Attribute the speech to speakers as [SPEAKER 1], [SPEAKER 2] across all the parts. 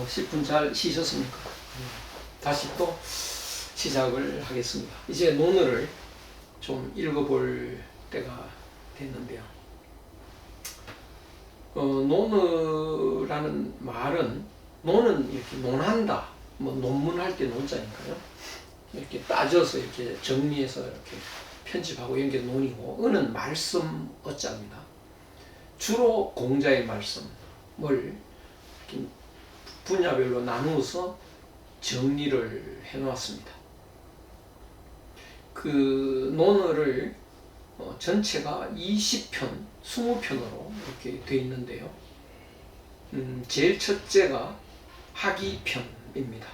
[SPEAKER 1] 10분 잘 쉬셨습니까? 다시 또 시작을 하겠습니다. 이제 논어를 좀 읽어볼 때가 됐는데요. 논어라는 말은, 논은 이렇게 논한다, 뭐 논문할 때 논자니까요. 이렇게 따져서 이렇게 정리해서 이렇게 편집하고 이런 게 논이고, 어는 말씀 어자입니다. 주로 공자의 말씀을 이렇게 분야별로 나누어서 정리를 해놓았습니다. 그 논어를 전체가 20편, 20편으로 이렇게 되어 있는데요. 제일 첫째가 하기편입니다.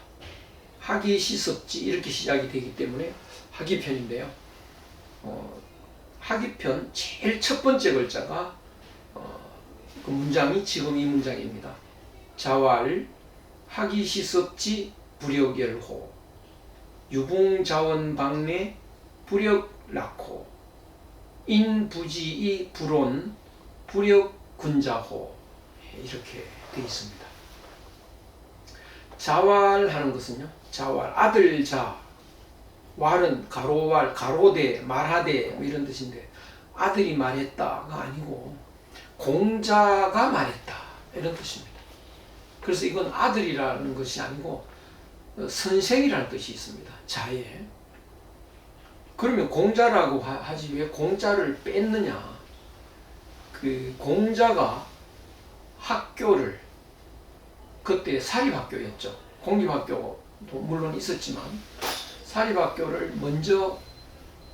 [SPEAKER 1] 하기시섭지 이렇게 시작이 되기 때문에 하기편인데요. 하기편 제일 첫 번째 글자가 그 문장이 지금 이 문장입니다. 자왈 하기시섭지 불역열호 유붕자원방내 불역락호 인부지이 불온 불역군자호 이렇게 되어 있습니다. 자왈하는 것은요, 자왈 아들자, 왈은 가로왈, 가로대, 말하대 뭐 이런 뜻인데, 아들이 말했다가 아니고 공자가 말했다 이런 뜻입니다. 그래서 이건 아들이라는 것이 아니고 선생이라는 뜻이 있습니다. 자에. 그러면 공자라고 하지 왜 공자를 뺐느냐? 그 공자가 학교를, 그때 사립학교였죠. 공립학교도 물론 있었지만 사립학교를 먼저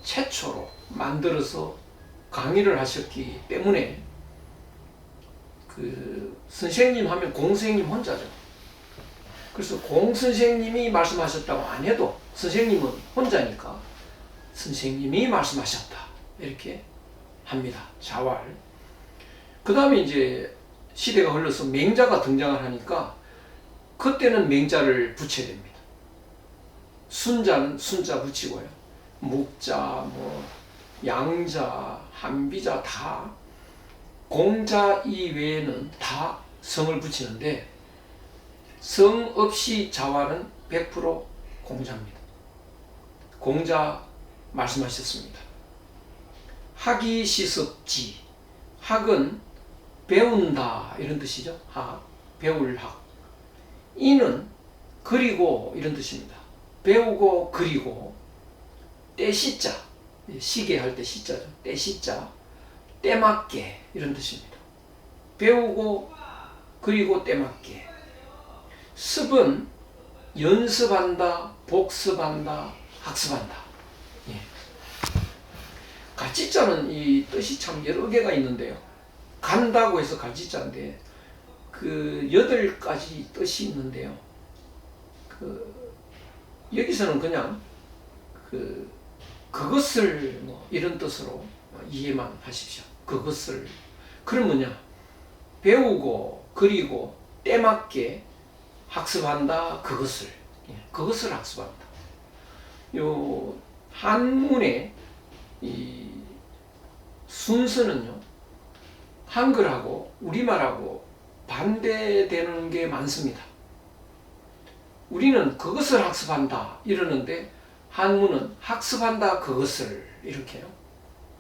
[SPEAKER 1] 최초로 만들어서 강의를 하셨기 때문에, 그 선생님 하면 공선생님 혼자죠. 그래서 공선생님이 말씀하셨다고 안 해도 선생님은 혼자니까 선생님이 말씀하셨다 이렇게 합니다. 자왈. 그 다음에 이제 시대가 흘러서 맹자가 등장을 하니까 그때는 맹자를 붙여야 됩니다. 순자는 순자 붙이고요. 묵자, 뭐 양자, 한비자 다 공자 이외에는 다 성을 붙이는데, 성 없이 자왈은 100% 공자입니다. 공자 말씀하셨습니다. 학이시섭지, 학은 배운다 이런 뜻이죠. 학, 배울 학. 이는 그리고 이런 뜻입니다. 배우고 그리고, 때시자, 시계 할 때 시자죠. 때시자, 때맞게 이런 뜻입니다. 배우고 그리고 때맞게. 습은 연습한다, 복습한다, 학습한다. 예. 갈지자는 이 뜻이 참 여러 개가 있는데요. 간다고 해서 갈지자인데 그 8가지 뜻이 있는데요. 여기서는 그냥 그것을 뭐 이런 뜻으로 이해만 하십시오. 그것을. 그럼 뭐냐? 배우고 그리고 때맞게 학습한다. 그것을. 그것을 학습한다. 요 한문의 이 순서는요, 한글하고 우리말하고 반대되는 게 많습니다. 우리는 그것을 학습한다 이러는데, 한문은 학습한다 그것을 이렇게요.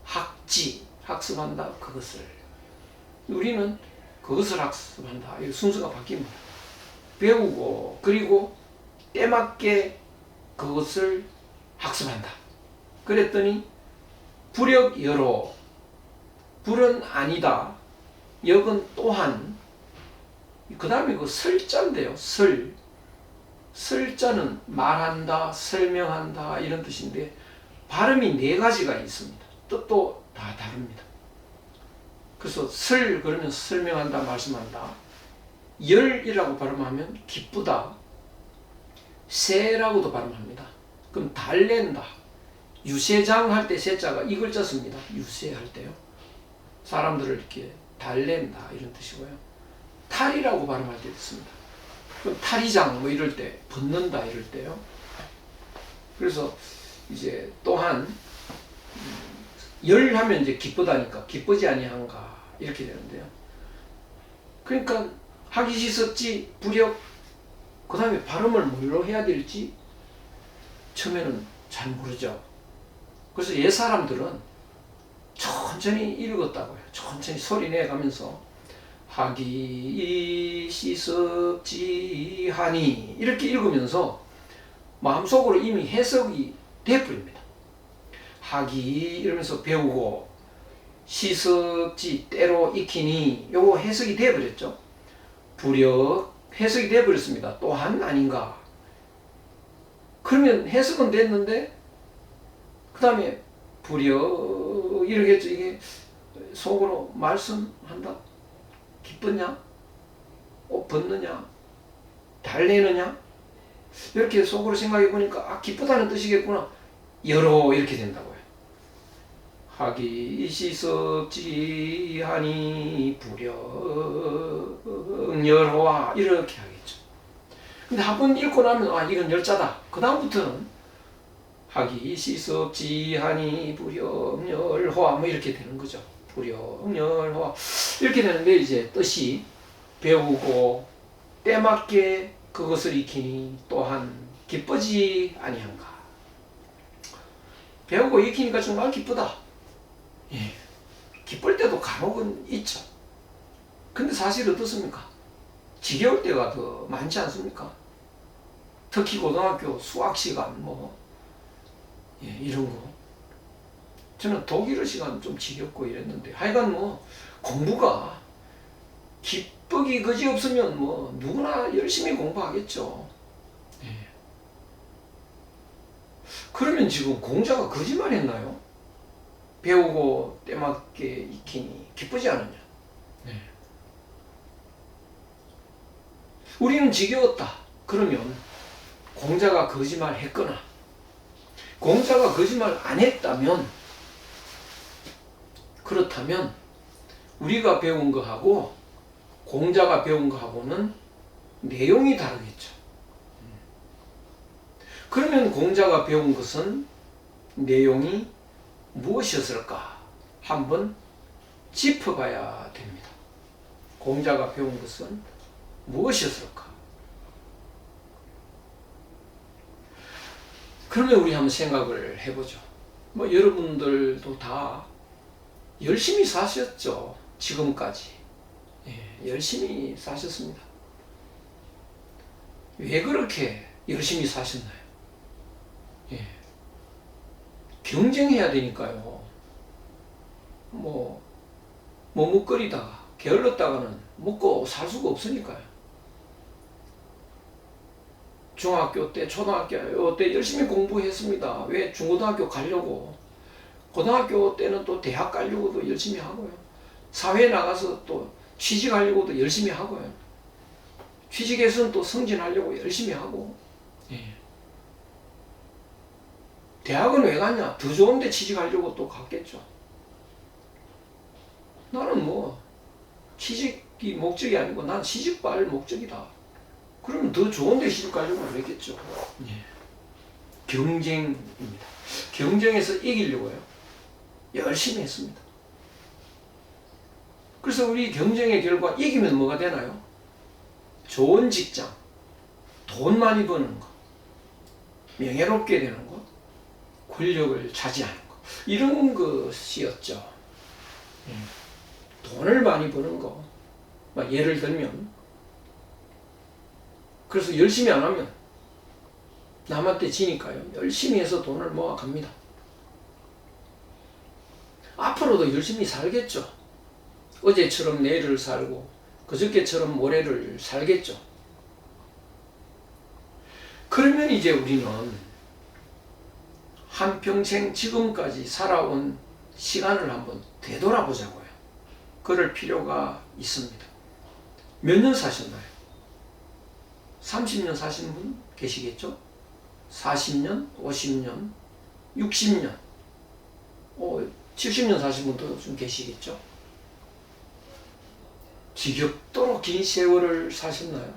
[SPEAKER 1] 학지, 학습한다 그것을. 우리는 그것을 학습한다. 이 순서가 바뀝니다. 배우고 그리고 때맞게 그것을 학습한다. 그랬더니 불역여로, 불은 아니다, 역은 또한, 그 다음에 그 설자인데요. 설자는 말한다, 설명한다 이런 뜻인데, 발음이 4가지가 있습니다. 뜻도 다 다릅니다. 그래서 그러면 설명한다, 말씀한다. 열이라고 발음하면 기쁘다, 새라고도 발음합니다. 그럼 달랜다, 유세장 할 때 세자가 이 글자 씁니다. 유세할 때요. 사람들을 이렇게 달랜다 이런 뜻이고요. 탈이라고 발음할 때 있습니다. 그럼 탈의장 뭐 이럴 때, 벗는다 이럴 때요. 그래서 이제 또한 열하면 이제 기쁘다니까 기쁘지 아니한가 이렇게 되는데요. 그러니까 하기시섭지 불역 그 다음에 발음을 뭘로 해야 될지 처음에는 잘 모르죠. 그래서 옛 사람들은 천천히 읽었다고요. 천천히 소리 내가면서 하기 시습지하니 이렇게 읽으면서 마음속으로 이미 해석이 돼버립니다. 하기 이러면서 배우고 시습지 때로 익히니 요거 해석이 돼버렸죠. 부력 해석이 돼버렸습니다. 또한 아닌가. 그러면 해석은 됐는데 그 다음에 부력 이러겠죠. 이게 속으로 말씀한다. 기쁘냐? 옷 벗느냐? 달래느냐? 이렇게 속으로 생각해 보니까 기쁘다는 뜻이겠구나. 여러 이렇게 된다고요. 하기 시습지하니 불영열화 이렇게 하겠죠. 근데 한 번 읽고 나면 이건 열자다. 그 다음부터는 하기 시습지하니 불영열화 뭐 이렇게 되는 거죠. 불영열화 이렇게 되는데 이제 뜻이 배우고 때맞게 그것을 익히니 또한 기쁘지 아니한가. 배우고 익히니까 정말 기쁘다. 예. 기쁠 때도 간혹은 있죠. 근데 사실 어떻습니까? 지겨울 때가 더 많지 않습니까? 특히 고등학교 수학 시간 이런 거. 저는 독일어 시간 좀 지겹고 이랬는데 하여간 공부가 기쁘기 그지없으면 누구나 열심히 공부하겠죠. 예. 그러면 지금 공자가 거짓말 했나요? 배우고 때맞게 익히니 기쁘지 않느냐? 네. 우리는 지겨웠다. 그러면 공자가 거짓말 했거나 공자가 거짓말 안 했다면 그렇다면 우리가 배운 거하고 공자가 배운 거하고는 내용이 다르겠죠. 그러면 공자가 배운 것은 내용이 무엇이었을까? 한번 짚어봐야 됩니다. 공자가 배운 것은 무엇이었을까? 그러면 우리 한번 생각을 해보죠. 여러분들도 다 열심히 사셨죠. 지금까지. 열심히 사셨습니다. 왜 그렇게 열심히 사셨나요? 경쟁해야 되니까요. 머뭇거리다가 게을렀다가는 먹고 살 수가 없으니까요. 중학교 때, 초등학교 때 열심히 공부했습니다. 왜? 중고등학교 가려고. 고등학교 때는 또 대학 가려고도 열심히 하고요. 사회에 나가서 또 취직하려고도 열심히 하고요. 취직해서는 또 승진하려고 열심히 하고. 대학은 왜 갔냐? 더 좋은 데 취직하려고 또 갔겠죠. 나는 취직이 목적이 아니고 난 시집갈 목적이다. 그러면 더 좋은 데 시집가려고 그랬겠죠. 경쟁입니다. 경쟁에서 이기려고요. 열심히 했습니다. 그래서 우리 경쟁의 결과 이기면 뭐가 되나요? 좋은 직장, 돈 많이 버는 거, 명예롭게 되는 거, 권력을 차지하는 거, 이런 것이었죠. 돈을 많이 버는 거. 예를 들면, 그래서 열심히 안 하면 남한테 지니까요. 열심히 해서 돈을 모아갑니다. 앞으로도 열심히 살겠죠. 어제처럼 내일을 살고 그저께처럼 모레를 살겠죠. 그러면 이제 우리는 한평생 지금까지 살아온 시간을 한번 되돌아보자고요. 그럴 필요가 있습니다. 몇 년 사셨나요? 30년 사신 분 계시겠죠? 40년, 50년, 60년, 70년 사신 분도 좀 계시겠죠? 지겹도록 긴 세월을 사셨나요?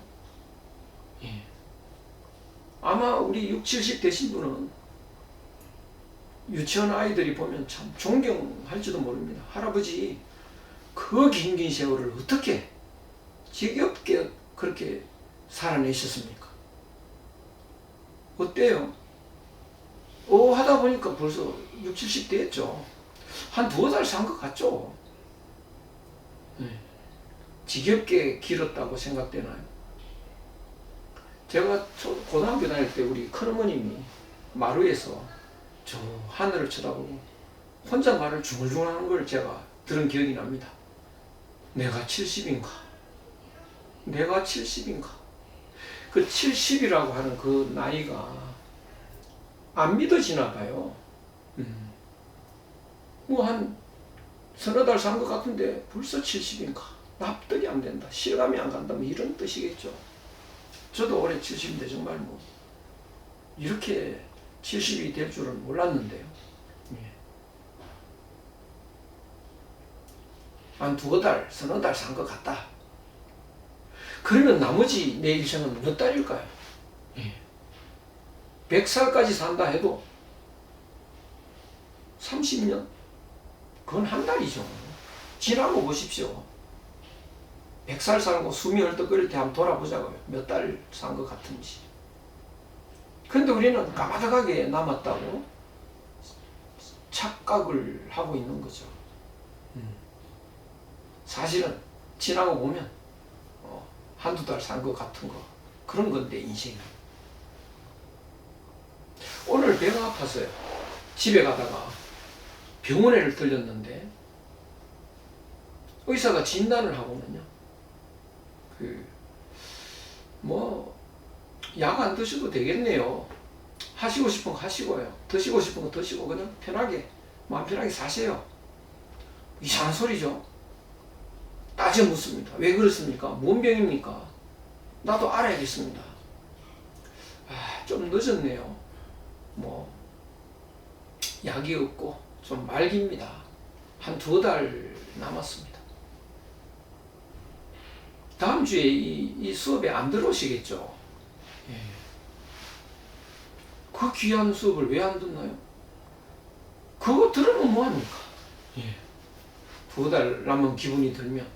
[SPEAKER 1] 아마 우리 60, 70 되신 분은 유치원 아이들이 보면 참 존경할지도 모릅니다. 할아버지, 그 긴 세월을 어떻게 지겹게 그렇게 살아내셨습니까? 어때요? 하다 보니까 벌써 6, 70 됐죠. 한 두어 달 산 것 같죠? 지겹게 길었다고 생각되나요? 제가 고등학교 다닐 때 우리 큰어머님이 마루에서 저 하늘을 쳐다보고 혼자 말을 중얼중얼 하는 걸 제가 들은 기억이 납니다. 내가 70인가? 내가 70인가? 그 70이라고 하는 그 나이가 안 믿어지나 봐요. 뭐 한 서너 달 산 것 같은데 벌써 70인가? 납득이 안 된다. 실감이 안 간다. 뭐 이런 뜻이겠죠. 저도 올해 70인데 정말 뭐 이렇게 70이 될 줄은 몰랐는데요. 한 두어 달, 서너 달 산 것 같다. 그러면 나머지 내 일생은 몇 달일까요? 100살까지 산다 해도 30년? 그건 한 달이죠. 지나고 보십시오. 100살 살고 숨이 헐떡거릴 때 한번 돌아보자고요. 몇 달 산 것 같은지. 근데 우리는 까마득하게 남았다고 착각을 하고 있는 거죠. 사실은 지나고 보면 한두 달 산 것 같은 거, 그런 건데 인생은. 오늘 배가 아팠어요. 집에 가다가 병원에를 들렸는데 의사가 진단을 하고는요, 약 안 드셔도 되겠네요. 하시고 싶은 거 하시고요. 드시고 싶은 거 드시고 그냥 편하게, 마음 편하게 사세요. 이상한 소리죠. 따져 묻습니다. 왜 그렇습니까? 뭔 병입니까? 나도 알아야겠습니다. 좀 늦었네요. 약이 없고 좀 말깁니다. 한 두어 달 남았습니다. 다음 주에 이 수업에 안 들어오시겠죠? 그 귀한 수업을 왜 안 듣나요? 그거 들으면 뭐합니까? 두어 달 남은 기분이 들면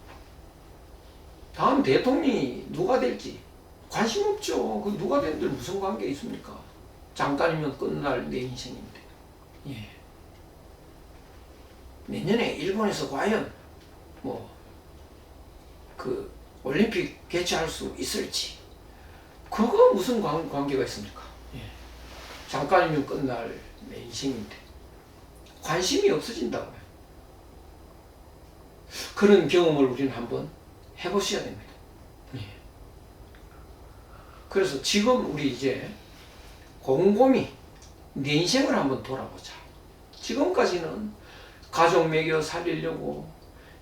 [SPEAKER 1] 다음 대통령이 누가 될지 관심 없죠. 그 누가 된들 무슨 관계 있습니까? 잠깐이면 끝날 내 인생인데. 내년에 일본에서 과연 올림픽 개최할 수 있을지, 그거 무슨 관계가 있습니까? 잠깐이면 끝날 내 인생인데 관심이 없어진다고요. 그런 경험을 우리는 한번 해보셔야 됩니다. 그래서 지금 우리 이제 곰곰이 내 인생을 한번 돌아보자. 지금까지는 가족 먹여 살리려고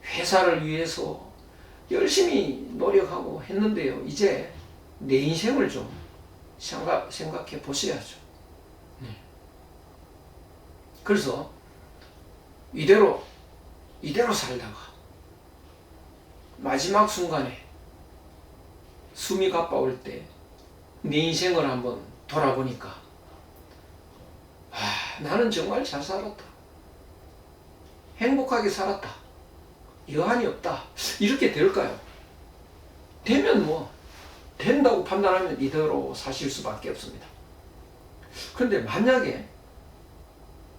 [SPEAKER 1] 회사를 위해서 열심히 노력하고 했는데요. 이제 내 인생을 좀 생각해 보셔야죠. 그래서 이대로 살다가 마지막 순간에 숨이 가빠올 때 내 인생을 한번 돌아보니까 나는 정말 잘 살았다. 행복하게 살았다. 여한이 없다. 이렇게 될까요? 되면 된다고 판단하면 이대로 사실 수밖에 없습니다. 그런데 만약에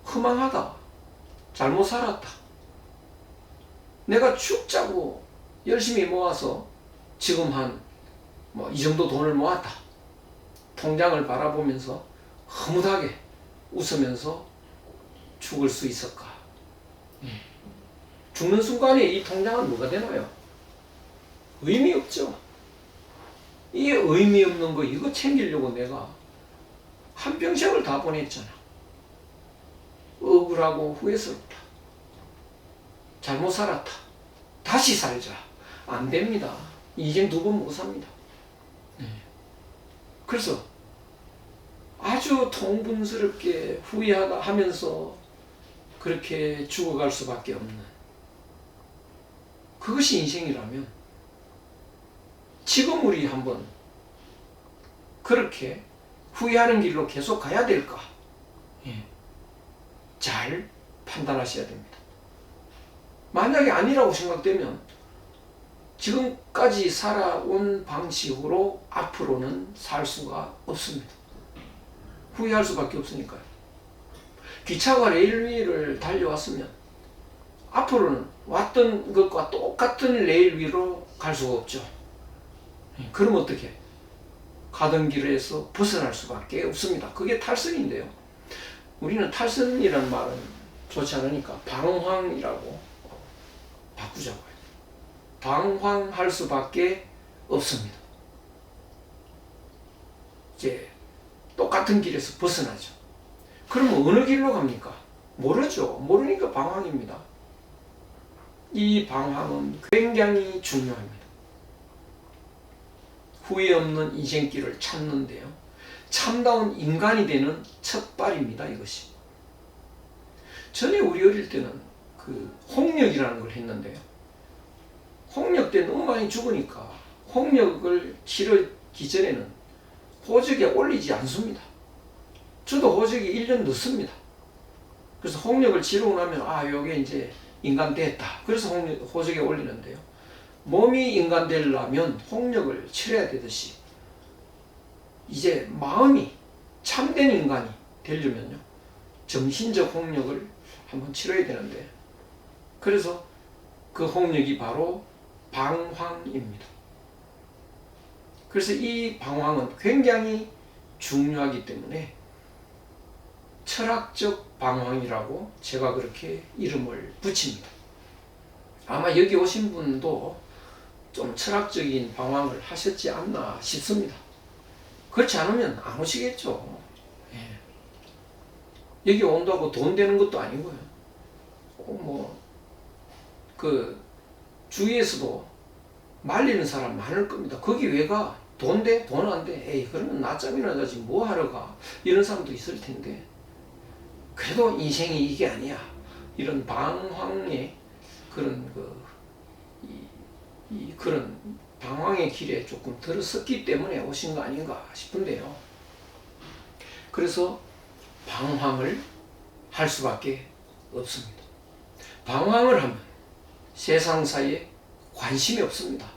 [SPEAKER 1] 허망하다, 잘못 살았다, 내가 죽자고 열심히 모아서 지금 이 정도 돈을 모았다, 통장을 바라보면서 허무하게 웃으면서 죽을 수 있을까? 죽는 순간에 이 통장은 뭐가 되나요? 의미 없죠. 이 의미 없는 거 이거 챙기려고 내가 한평생을 다 보냈잖아. 억울하고 후회스럽다. 잘못 살았다. 다시 살자. 안 됩니다. 인생 두 번 못 삽니다. 그래서 아주 통분스럽게 후회하다 하면서 그렇게 죽어갈 수밖에 없는, 그것이 인생이라면 지금 우리 한번 그렇게 후회하는 길로 계속 가야 될까? 잘 판단하셔야 됩니다. 만약에 아니라고 생각되면 지금까지 살아온 방식으로 앞으로는 살 수가 없습니다. 후회할 수밖에 없으니까요. 기차가 레일 위를 달려왔으면 앞으로는 왔던 것과 똑같은 레일 위로 갈 수가 없죠. 그럼 어떻게? 가던 길에서 벗어날 수밖에 없습니다. 그게 탈선인데요. 우리는 탈선이라는 말은 좋지 않으니까 방황이라고 바꾸자고요. 방황할 수밖에 없습니다. 이제 똑같은 길에서 벗어나죠. 그러면 어느 길로 갑니까? 모르죠. 모르니까 방황입니다. 이 방황은 굉장히 중요합니다. 후회 없는 인생길을 찾는데요. 참다운 인간이 되는 첫발입니다. 이것이. 전에 우리 어릴 때는 그 홍역이라는 걸 했는데요. 홍역 때 너무 많이 죽으니까 홍역을 치르기 전에는 호적에 올리지 않습니다. 저도 호적에 1년 넣습니다. 그래서 홍역을 치르고 나면 요게 이제 인간 됐다. 그래서 호적에 올리는데요. 몸이 인간 되려면 홍역을 치러야 되듯이 이제 마음이 참된 인간이 되려면요. 정신적 홍역을 한번 치러야 되는데 그래서 그 홍역이 바로 방황입니다. 그래서 이 방황은 굉장히 중요하기 때문에 철학적 방황이라고 제가 그렇게 이름을 붙입니다. 아마 여기 오신 분도 좀 철학적인 방황을 하셨지 않나 싶습니다. 그렇지 않으면 안 오시겠죠. 여기 온다고 돈 되는 것도 아니고요. 주위에서도 말리는 사람 많을 겁니다. 거기 왜 가? 돈 돼? 돈 안 돼? 에이, 그러면 낮잠이나 자지 뭐 하러 가? 이런 사람도 있을 텐데. 그래도 인생이 이게 아니야. 이런 방황의 그런 그런 방황의 길에 조금 들어섰기 때문에 오신 거 아닌가 싶은데요. 그래서 방황을 할 수밖에 없습니다. 방황을 하면 세상 사이에 관심이 없습니다.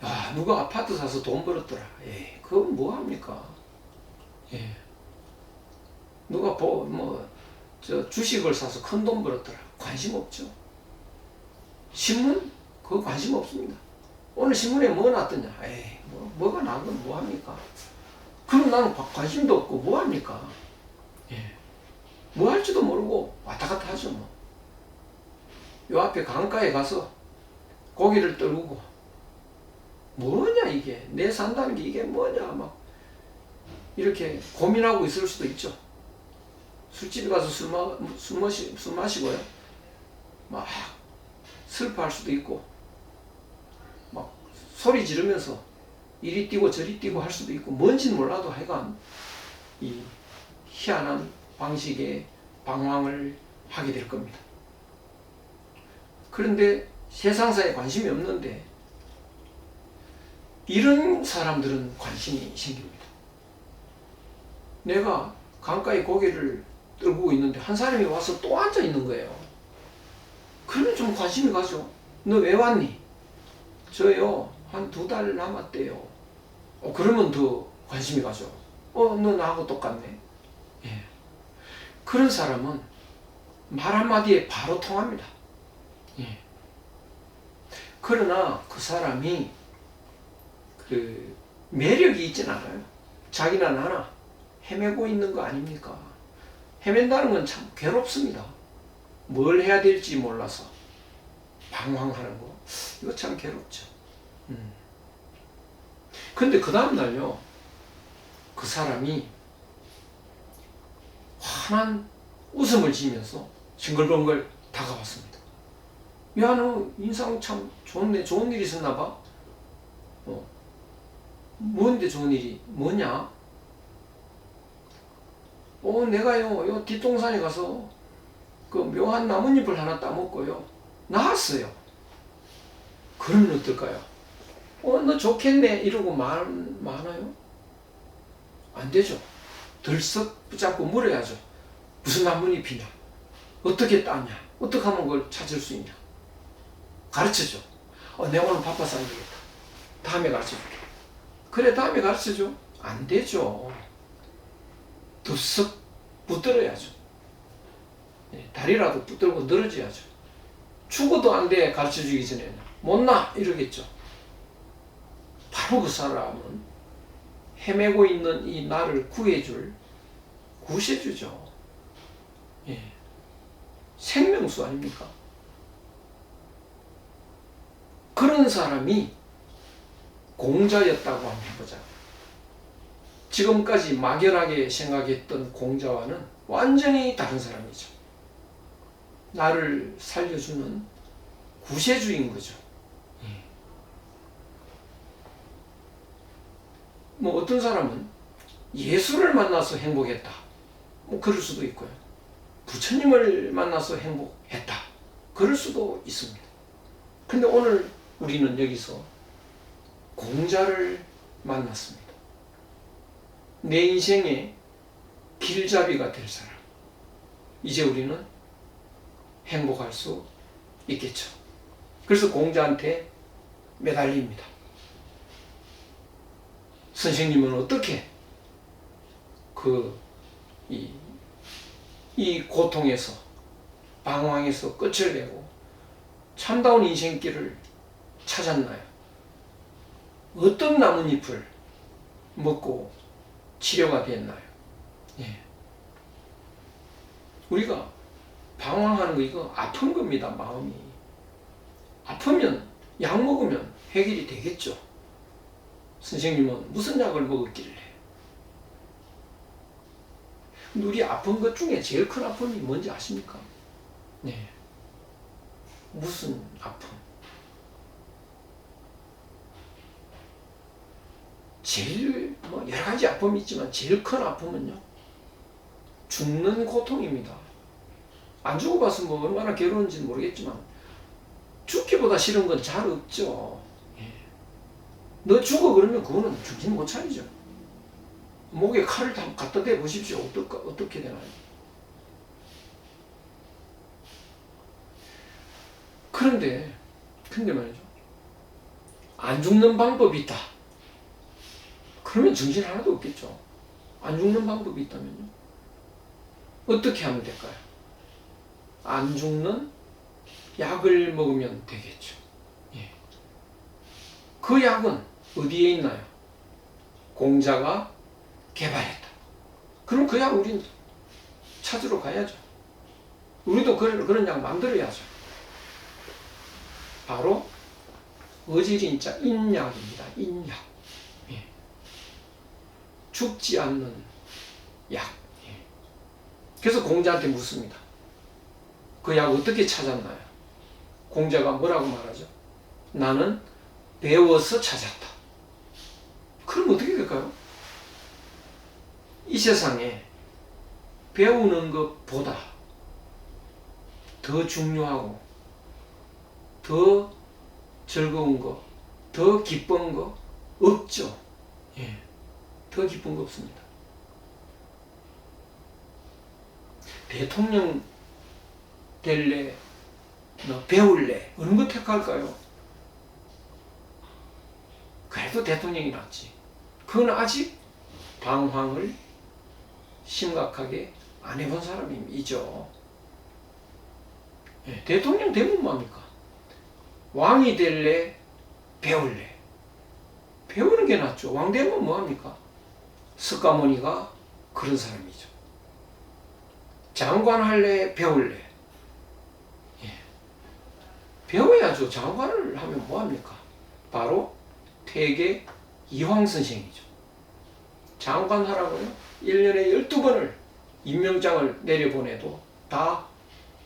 [SPEAKER 1] 야, 누가 아파트 사서 돈 벌었더라. 그건 뭐 합니까? 누가 주식을 사서 큰 돈 벌었더라. 관심 없죠. 신문? 그거 관심 없습니다. 오늘 신문에 뭐 났더냐? 뭐가 나건 뭐 합니까? 그럼 나는 관심도 없고 뭐 합니까? 뭐 할지도 모르고 왔다 갔다 하죠. 요 앞에 강가에 가서 고기를 떨구고 뭐냐 이게 내 산다는 게 이게 뭐냐 막 이렇게 고민하고 있을 수도 있죠. 술집에 가서 술 마시고요. 막 슬퍼할 수도 있고 막 소리 지르면서 이리 뛰고 저리 뛰고 할 수도 있고 뭔지는 몰라도 하여간 이 희한한 방식의 방황을 하게 될 겁니다. 그런데 세상사에 관심이 없는데 이런 사람들은 관심이 생깁니다. 내가 강가에 고개를 떨구고 있는데 한 사람이 와서 또 앉아 있는 거예요. 그러면 좀 관심이 가죠. 너 왜 왔니? 저요 한 2달 남았대요. 그러면 더 관심이 가죠. 너 나하고 똑같네. 그런 사람은 말 한마디에 바로 통합니다. 그러나 그 사람이 매력이 있진 않아요. 자기나 나나 헤매고 있는 거 아닙니까? 헤맨다는 건 참 괴롭습니다. 뭘 해야 될지 몰라서 방황하는 거 이거 참 괴롭죠. 근데 그 다음날요 그 사람이 환한 웃음을 지면서 싱글벙글 다가왔습니다. 야, 너 인상 참 좋네. 좋은 일이 있었나 봐. 뭔데 좋은 일이 뭐냐? 내가요 요 뒷동산에 가서 그 묘한 나뭇잎을 하나 따먹고요 나왔어요. 그러면 어떨까요? 너 좋겠네 이러고 많아요? 안 되죠. 들썩 붙잡고 물어야죠. 무슨 나뭇잎이냐? 어떻게 따냐? 어떻게 하면 그걸 찾을 수 있냐? 가르쳐줘. 내가 오늘 바빠서 안 되겠다. 다음에 가르쳐줄게. 그래 다음에 가르쳐줘. 안 되죠. 덥석 붙들어야죠. 다리라도 붙들고 늘어져야죠. 죽어도 안 돼 가르쳐주기 전에는 못나 이러겠죠. 바로 그 사람은 헤매고 있는 이 나를 구세주죠. 생명수 아닙니까? 그런 사람이 공자였다고 한번 해보자. 지금까지 막연하게 생각했던 공자와는 완전히 다른 사람이죠. 나를 살려주는 구세주인 거죠. 뭐 어떤 사람은 예수를 만나서 행복했다. 뭐 그럴 수도 있고요. 부처님을 만나서 행복했다. 그럴 수도 있습니다. 근데 오늘 우리는 여기서 공자를 만났습니다. 내 인생의 길잡이가 될 사람. 이제 우리는 행복할 수 있겠죠. 그래서 공자한테 매달립니다. 선생님은 어떻게 이 고통에서 방황에서 끝을 내고 참다운 인생길을 찾았나요? 어떤 나뭇잎을 먹고 치료가 됐나요? 우리가 방황하는 거 이거 아픈 겁니다. 마음이 아프면 약 먹으면 해결이 되겠죠. 선생님은 무슨 약을 먹었길래? 우리 아픈 것 중에 제일 큰 아픔이 뭔지 아십니까? 무슨 아픔? 제일 여러 가지 아픔이 있지만 제일 큰 아픔은요, 죽는 고통입니다. 안 죽어봐서 얼마나 괴로운지는 모르겠지만 죽기보다 싫은 건 잘 없죠. 너 죽어 그러면 그거는 정신 못 차리죠. 목에 칼을 갖다 대 보십시오. 어떻게 되나요? 그런데 말이죠. 안 죽는 방법이 있다. 그러면 정신 하나도 없겠죠. 안 죽는 방법이 있다면요. 어떻게 하면 될까요? 안 죽는 약을 먹으면 되겠죠. 그 약은 어디에 있나요? 공자가 개발했다. 그럼 그 약 우리는 찾으러 가야죠. 우리도 그런 약 만들어야죠. 바로 어지린자 인약입니다. 인약. 죽지 않는 약. 그래서 공자한테 묻습니다. 그 약 어떻게 찾았나요? 공자가 뭐라고 말하죠? 나는 배워서 찾았다. 그럼 어떻게 될까요? 이 세상에 배우는 것보다 더 중요하고 더 즐거운 거, 더 기쁜 거 없죠. 더 기쁜 거 없습니다. 대통령 될래, 배울래, 어느 거 택할까요? 그래도 대통령이 낫지. 그건 아직 방황을 심각하게 안 해본 사람이죠. 대통령 되면 뭐합니까? 왕이 될래, 배울래. 배우는 게 낫죠. 왕 되면 뭐합니까? 석가모니가 그런 사람이죠. 장관 할래, 배울래. 배워야죠. 장관을 하면 뭐합니까? 바로 퇴계 이황 선생이죠. 장관 하라고요? 1년에 12번을 임명장을 내려보내도 다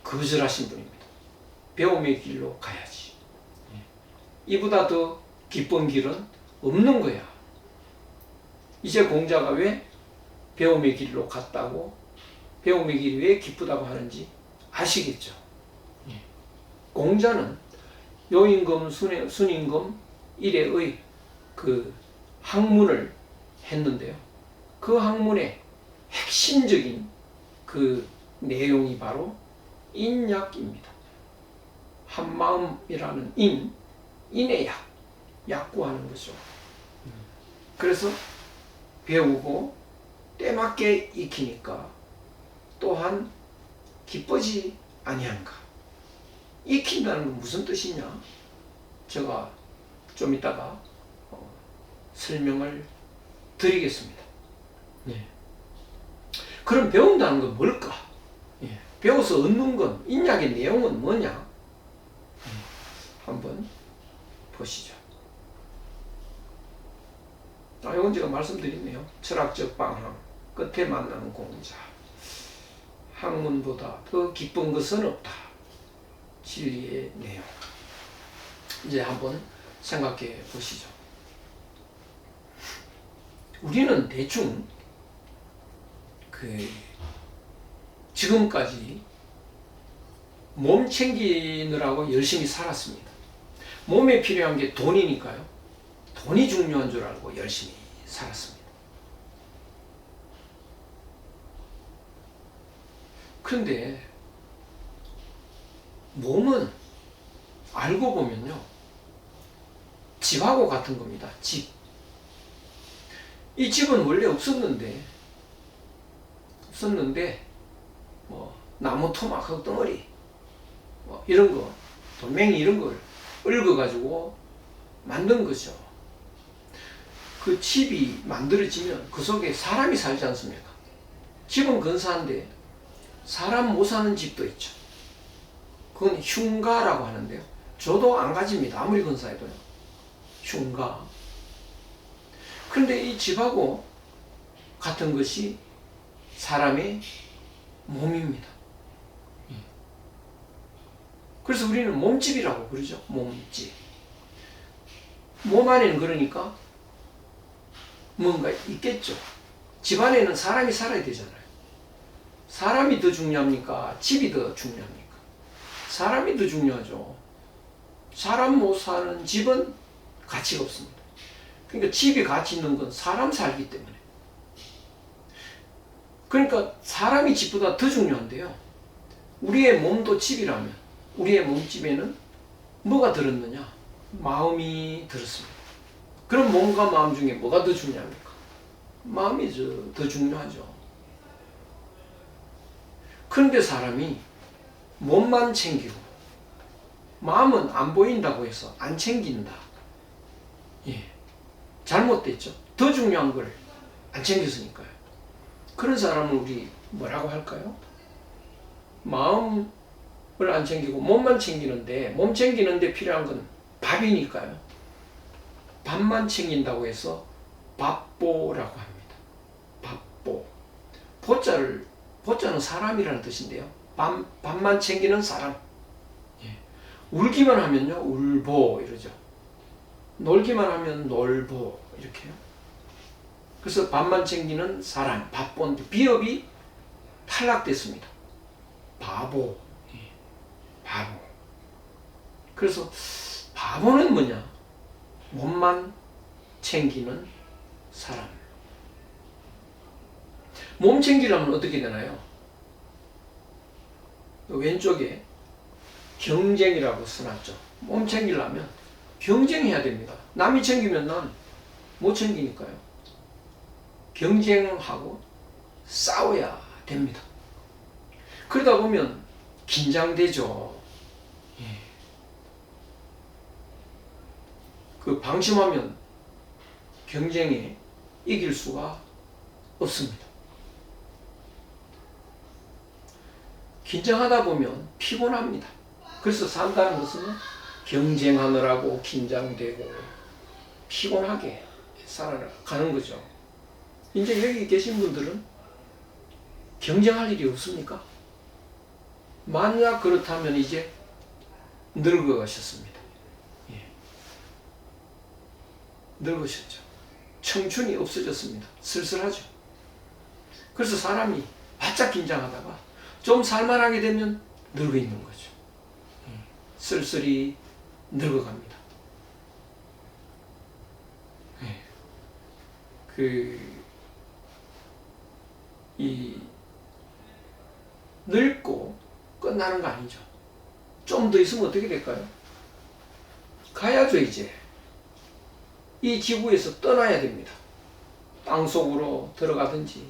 [SPEAKER 1] 거절하신 분입니다. 배움의 길로 가야지. 이보다 더 기쁜 길은 없는 거야. 이제 공자가 왜 배움의 길로 갔다고, 배움의 길이 왜 기쁘다고 하는지 아시겠죠? 공자는 요임금, 순임금 일에의 그 학문을 했는데요. 그 학문의 핵심적인 그 내용이 바로 인약입니다. 한마음이라는 인의 약, 약구하는 거죠. 그래서 배우고 때맞게 익히니까 또한 기쁘지 아니한가. 익힌다는 건 무슨 뜻이냐? 제가 좀 이따가 설명을 드리겠습니다. 예. 그럼 배운다는 건 뭘까? 예. 배워서 얻는 건, 인약의 내용은 뭐냐? 한번 보시죠. 이건 제가 말씀드렸네요. 철학적 방향, 끝에 만나는 공자. 학문보다 더 기쁜 것은 없다. 진리의 내용. 이제 한번 생각해 보시죠. 우리는 대충 지금까지 몸 챙기느라고 열심히 살았습니다. 몸에 필요한 게 돈이니까요. 돈이 중요한 줄 알고 열심히 살았습니다. 그런데 몸은 알고 보면요, 집하고 같은 겁니다. 집. 이 집은 원래 없었는데 뭐 나무 토막 덩어리 뭐 이런 거, 돌멩이 이런 걸 얽어 가지고 만든 거죠. 그 집이 만들어지면 그 속에 사람이 살지 않습니까? 집은 근사한데 사람 못 사는 집도 있죠. 그건 흉가라고 하는데요. 저도 안 가집니다. 아무리 근사해도요. 흉가. 그런데 이 집하고 같은 것이 사람의 몸입니다. 그래서 우리는 몸집이라고 그러죠. 몸집. 몸 안에는 그러니까 뭔가 있겠죠. 집 안에는 사람이 살아야 되잖아요. 사람이 더 중요합니까? 집이 더 중요합니까? 사람이 더 중요하죠. 사람 못 사는 집은 가치가 없습니다. 그러니까 집이 가치 있는 건 사람 살기 때문에. 그러니까 사람이 집보다 더 중요한데요. 우리의 몸도 집이라면 우리의 몸집에는 뭐가 들었느냐? 마음이 들었습니다. 그럼 몸과 마음 중에 뭐가 더 중요합니까? 마음이 더 중요하죠. 그런데 사람이 몸만 챙기고 마음은 안 보인다고 해서 안 챙긴다. 예, 잘못됐죠. 더 중요한 걸 안 챙겼으니까요. 그런 사람을 우리 뭐라고 할까요? 마음을 안 챙기고 몸만 챙기는데, 몸 챙기는데 필요한 건 밥이니까요. 밥만 챙긴다고 해서 밥보라고 합니다. 밥보. 보자는 사람이라는 뜻인데요. 밥만 챙기는 사람. 예. 울기만 하면요, 울보 이러죠. 놀기만 하면 놀보 이렇게요. 그래서 밥만 챙기는 사람, 밥보인데 비읍이 탈락됐습니다. 바보. 예. 바보. 그래서 바보는 뭐냐? 몸만 챙기는 사람. 몸 챙기려면 어떻게 되나요? 왼쪽에 경쟁이라고 써놨죠. 몸 챙기려면 경쟁해야 됩니다. 남이 챙기면 난 못 챙기니까요. 경쟁하고 싸워야 됩니다. 그러다 보면 긴장되죠. 예. 그 방심하면 경쟁에 이길 수가 없습니다. 긴장하다 보면 피곤합니다. 그래서 산다는 것은 경쟁하느라고 긴장되고 피곤하게 살아가는 거죠. 이제 여기 계신 분들은 경쟁할 일이 없습니까? 만약 그렇다면 이제 늙어가셨습니다. 예. 늙으셨죠. 청춘이 없어졌습니다. 쓸쓸하죠. 그래서 사람이 바짝 긴장하다가 좀 살만하게 되면 늙어 있는 거죠. 쓸쓸히 늙어갑니다. 늙고 끝나는 거 아니죠. 좀 더 있으면 어떻게 될까요? 가야죠. 이제 이 지구에서 떠나야 됩니다. 땅속으로 들어가든지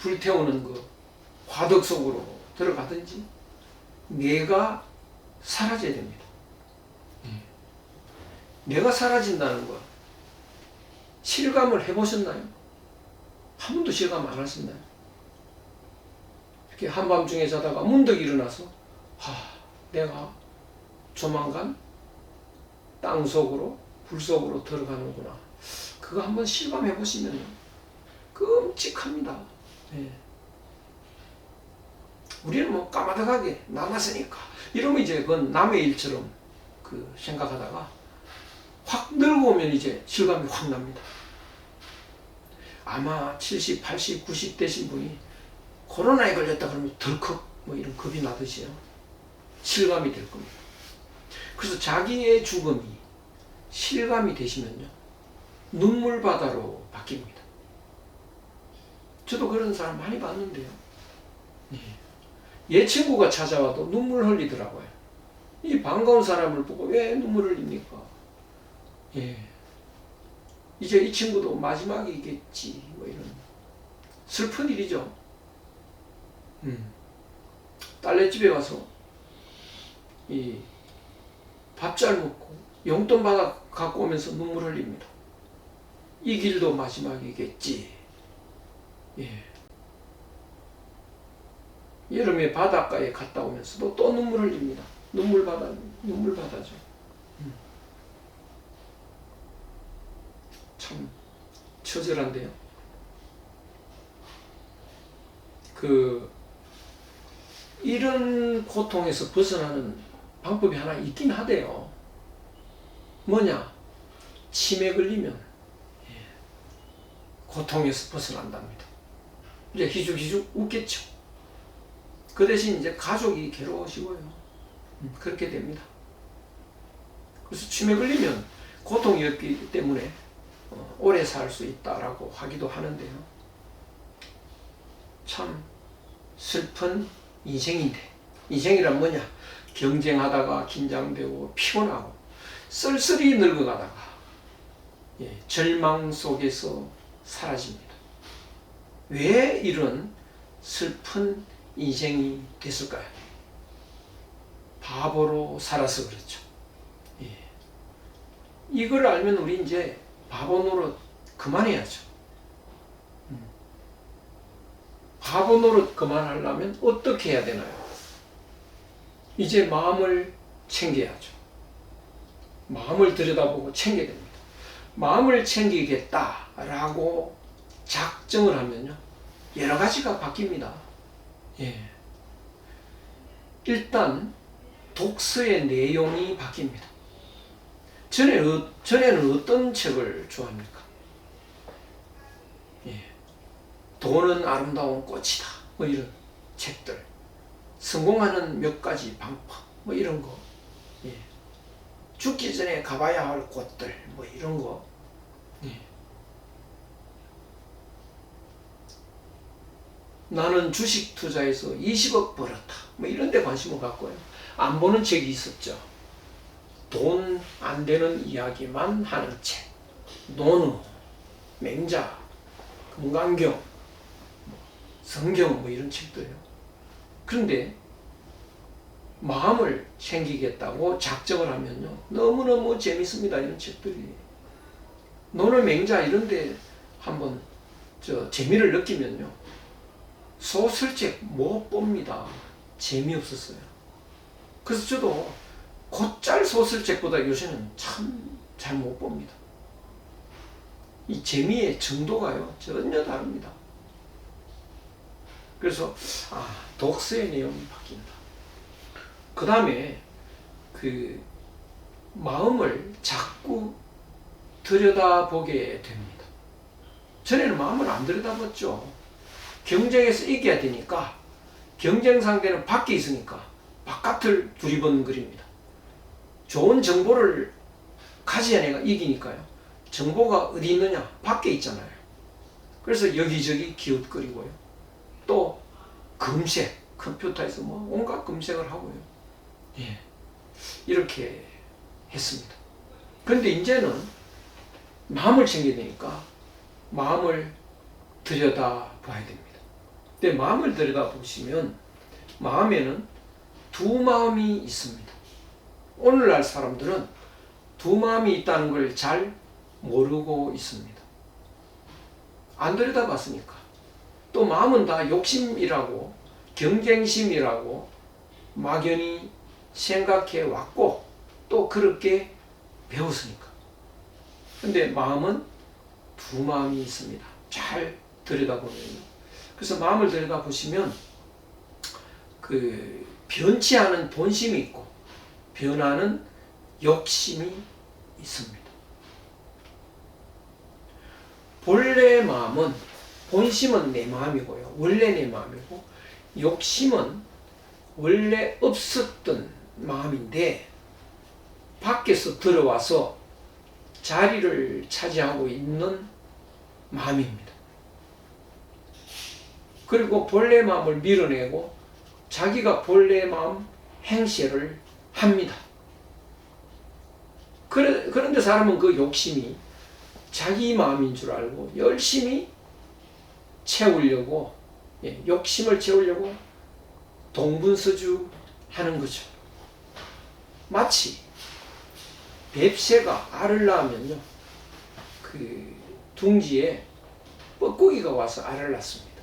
[SPEAKER 1] 불태우는 그 화덕 속으로 들어가든지 내가 사라져야 됩니다. 내가 사라진다는 거 실감을 해보셨나요? 한 번도 실감 안 하셨나요? 이렇게 한밤중에 자다가 문득 일어나서 내가 조만간 땅속으로 불속으로 들어가는구나. 그거 한번 실감해 보시면 끔찍합니다. 네. 우리는 뭐 까마득하게 남았으니까 이러면 이제 그건 남의 일처럼 생각하다가 확 늙어오면 이제 실감이 확 납니다. 아마 70, 80, 90 되신 분이 코로나에 걸렸다 그러면 덜컥 뭐 이런 겁이 나듯이요. 실감이 될 겁니다. 그래서 자기의 죽음이 실감이 되시면요. 눈물바다로 바뀝니다. 저도 그런 사람 많이 봤는데요. 얘 친구가 찾아와도 눈물 흘리더라고요. 이 반가운 사람을 보고 왜 눈물 흘립니까? 이제 이 친구도 마지막이겠지. 뭐 이런 슬픈 일이죠. 딸네 집에 가서 밥 잘 먹고 용돈 받아 갖고 오면서 눈물 흘립니다. 이 길도 마지막이겠지. 여름에 바닷가에 갔다 오면서도 또 눈물 흘립니다. 눈물바다죠. 참 처절한데요. 이런 고통에서 벗어나는 방법이 하나 있긴 하대요. 뭐냐? 치매 걸리면 고통에서 벗어난답니다. 이제 희죽희죽 웃겠죠. 그 대신 이제 가족이 괴로워지고요. 그렇게 됩니다. 그래서 치매 걸리면 고통이 없기 때문에 오래 살 수 있다라고 하기도 하는데요. 참 슬픈 인생인데, 인생이란 뭐냐? 경쟁하다가 긴장되고 피곤하고 쓸쓸히 늙어가다가 절망 속에서 사라집니다. 왜 이런 슬픈 인생이 됐을까요? 바보로 살아서 그렇죠. 이걸 알면 우리 이제 바보 노릇 그만해야죠. 바보 노릇 그만하려면 어떻게 해야 되나요? 이제 마음을 챙겨야죠. 마음을 들여다보고 챙겨야 됩니다. 마음을 챙기겠다라고 작정을 하면요. 여러 가지가 바뀝니다. 일단 독서의 내용이 바뀝니다. 전에는 어떤 책을 좋아합니까? 돈은 아름다운 꽃이다. 뭐 이런 책들. 성공하는 몇 가지 방법. 뭐 이런 거. 죽기 전에 가봐야 할 곳들. 뭐 이런 거. 나는 주식 투자해서 20억 벌었다. 뭐 이런 데 관심을 갖고요. 안 보는 책이 있었죠. 돈 안 되는 이야기만 하는 책. 노노, 맹자, 금강경, 성경 뭐 이런 책들이요. 그런데 마음을 챙기겠다고 작정을 하면요. 너무너무 재밌습니다. 이런 책들이. 노노, 맹자 이런 데 한번 재미를 느끼면요. 소설책 못 봅니다. 재미없었어요. 그래서 저도 곧잘 소설책보다 요새는 참 잘 못 봅니다. 이 재미의 정도가요 전혀 다릅니다. 그래서 독서의 내용이 바뀐다. 그 다음에 마음을 자꾸 들여다보게 됩니다. 전에는 마음을 안 들여다봤죠. 경쟁에서 이겨야 되니까 경쟁 상대는 밖에 있으니까 바깥을 두리번거립니다. 좋은 정보를 가져야 내가 이기니까요. 정보가 어디 있느냐? 밖에 있잖아요. 그래서 여기저기 기웃거리고요. 또 검색, 컴퓨터에서 뭐 온갖 검색을 하고요. 이렇게 했습니다. 그런데 이제는 마음을 챙겨야 되니까 마음을 들여다봐야 됩니다. 근데 마음을 들여다보시면 마음에는 두 마음이 있습니다. 오늘날 사람들은 두 마음이 있다는 걸 잘 모르고 있습니다. 안 들여다봤으니까. 또 마음은 다 욕심이라고 경쟁심이라고 막연히 생각해 왔고 또 그렇게 배웠으니까. 근데 마음은 두 마음이 있습니다. 잘 들여다보면요. 그래서 마음을 들여다보시면 그 변치 않은 본심이 있고 변하는 욕심이 있습니다. 본래 마음은 본심은 내 마음이고요. 원래 내 마음이고 욕심은 원래 없었던 마음인데 밖에서 들어와서 자리를 차지하고 있는 마음입니다. 그리고 본래 마음을 밀어내고 자기가 본래 마음 행세를 합니다. 그런데 사람은 그 욕심이 자기 마음인 줄 알고 열심히 채우려고, 욕심을 채우려고 동분서주 하는 거죠. 마치 뱁새가 알을 낳으면요, 그 둥지에 뻐꾸기가 와서 알을 낳습니다.